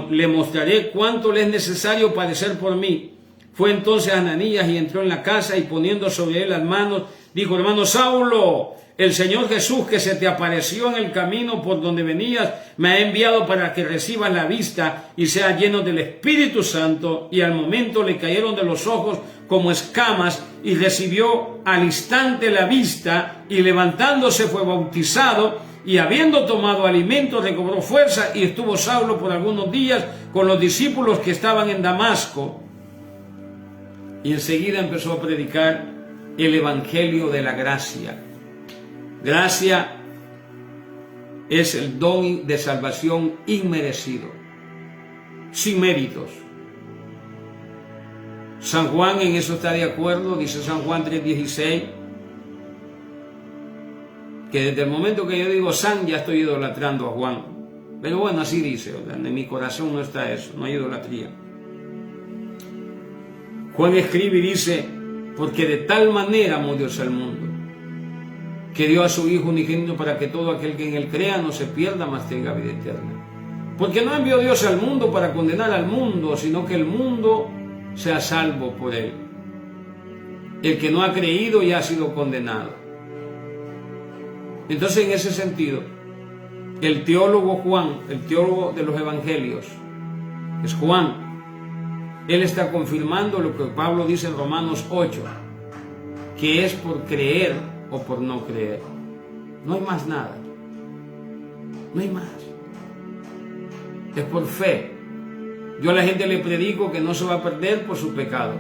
le mostraré cuánto le es necesario padecer por mí. Fue entonces Ananías y entró en la casa, y poniendo sobre él las manos, dijo: hermano Saulo, el Señor Jesús, que se te apareció en el camino por donde venías, me ha enviado para que recibas la vista y seas lleno del Espíritu Santo. Y al momento le cayeron de los ojos como escamas, y recibió al instante la vista, y levantándose fue bautizado, y habiendo tomado alimento recobró fuerza, y estuvo Saulo por algunos días con los discípulos que estaban en Damasco. Y enseguida empezó a predicar el evangelio de la gracia. Gracia es el don de salvación inmerecido, sin méritos. San Juan en eso está de acuerdo, dice San Juan 3:16, que desde el momento que yo digo San, ya estoy idolatrando a Juan. Pero bueno, así dice, en mi corazón no está eso, no hay idolatría. Juan escribe y dice: porque de tal manera amó Dios al mundo, que dio a su Hijo unigénito, para que todo aquel que en él crea no se pierda, mas tenga vida eterna. Porque no envió Dios al mundo para condenar al mundo, sino que el mundo sea salvo por él. El que no ha creído ya ha sido condenado. Entonces, en ese sentido, el teólogo Juan, el teólogo de los evangelios, es Juan, Él está confirmando lo que Pablo dice en Romanos 8, que es por creer o por no creer. No hay más nada. No hay más. Es por fe. Yo a la gente le predico que no se va a perder por su pecado.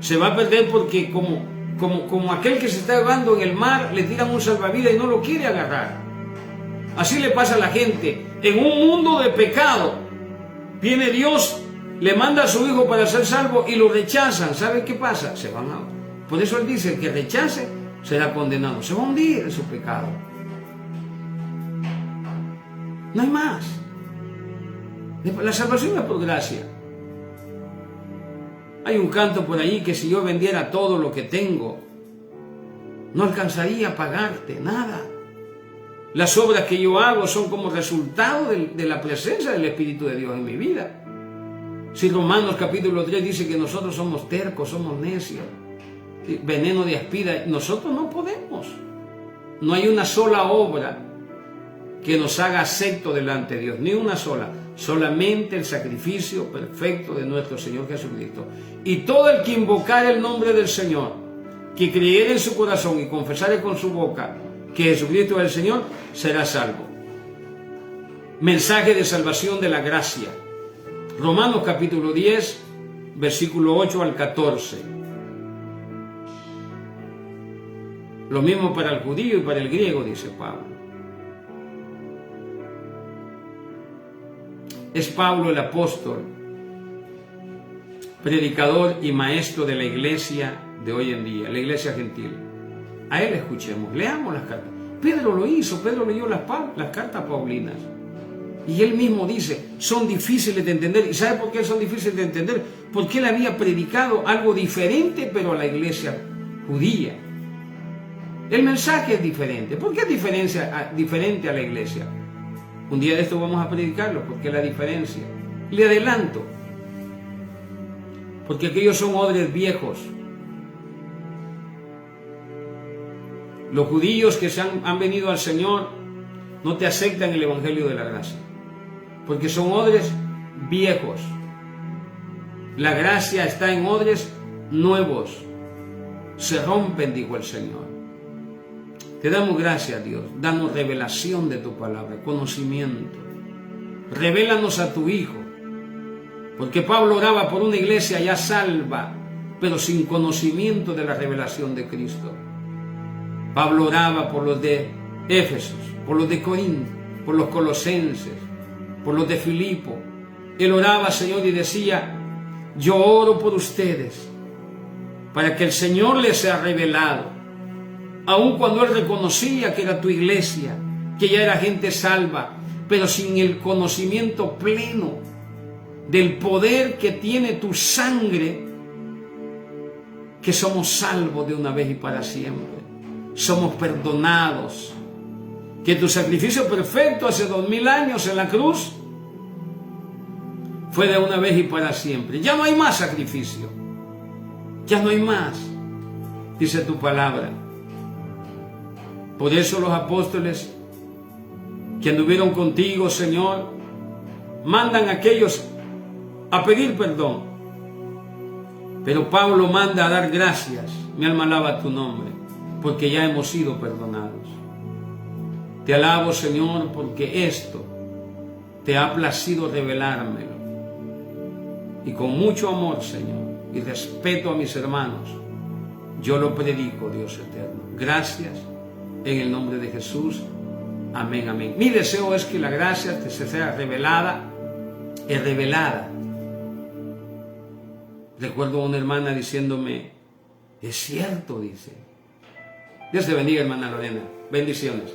Se va a perder porque como aquel que se está ahogando en el mar, le tiran un salvavidas y no lo quiere agarrar. Así le pasa a la gente. En un mundo de pecado, viene Dios, le manda a su hijo para ser salvo y lo rechazan. ¿Sabe qué pasa? Se van a... Por eso él dice, el que rechace será condenado. Se va a hundir en su pecado. No hay más. La salvación es por gracia. Hay un canto por ahí que si yo vendiera todo lo que tengo, no alcanzaría a pagarte nada. Las obras que yo hago son como resultado de la presencia del Espíritu de Dios en mi vida. Si Romanos capítulo 3 dice que nosotros somos tercos, somos necios, veneno de aspida, nosotros no podemos. No hay una sola obra que nos haga acepto delante de Dios, ni una sola. Solamente el sacrificio perfecto de nuestro Señor Jesucristo. Y todo el que invocar el nombre del Señor, que creyere en su corazón y confesare con su boca que Jesucristo es el Señor, será salvo. Mensaje de salvación de la gracia. Romanos capítulo 10, versículo 8 al 14. Lo mismo para el judío y para el griego, dice Pablo. Es Pablo el apóstol, predicador y maestro de la iglesia de hoy en día, la iglesia gentil. A él escuchemos, leamos las cartas. Pedro lo hizo, Pedro leyó las cartas paulinas. Y él mismo dice, son difíciles de entender. ¿Y sabe por qué son difíciles de entender? Porque él había predicado algo diferente, pero a la iglesia judía. El mensaje es diferente. ¿Por qué es diferente a la iglesia? Un día de esto vamos a predicarlo, porque es la diferencia. Le adelanto, porque aquellos son odres viejos. Los judíos que han venido al Señor no te aceptan el Evangelio de la gracia, porque son odres viejos. La gracia está en odres nuevos. Se rompen, dijo el Señor. Te damos gracias, Dios. Danos revelación de tu palabra, conocimiento. Revélanos a tu Hijo. Porque Pablo oraba por una iglesia ya salva, pero sin conocimiento de la revelación de Cristo. Pablo oraba por los de Éfeso, por los de Corinto, por los colosenses, por los de Filipo. Él oraba, Señor, y decía, yo oro por ustedes, para que el Señor les sea revelado. Aun cuando él reconocía que era tu iglesia, que ya era gente salva, pero sin el conocimiento pleno del poder que tiene tu sangre, que somos salvos de una vez y para siempre. Somos perdonados. Que tu sacrificio perfecto hace 2000 años en la cruz fue de una vez y para siempre. Ya no hay más sacrificio. Ya no hay más, dice tu palabra. Por eso los apóstoles que anduvieron contigo, Señor, mandan a aquellos a pedir perdón. Pero Pablo manda a dar gracias. Mi alma alaba tu nombre, porque ya hemos sido perdonados. Te alabo, Señor, porque esto te ha placido revelármelo. Y con mucho amor, Señor, y respeto a mis hermanos, yo lo predico, Dios eterno. Gracias. En el nombre de Jesús, amén, amén. Mi deseo es que la gracia te sea revelada, revelada. Recuerdo a una hermana diciéndome, es cierto, dice. Dios te bendiga, hermana Lorena. Bendiciones.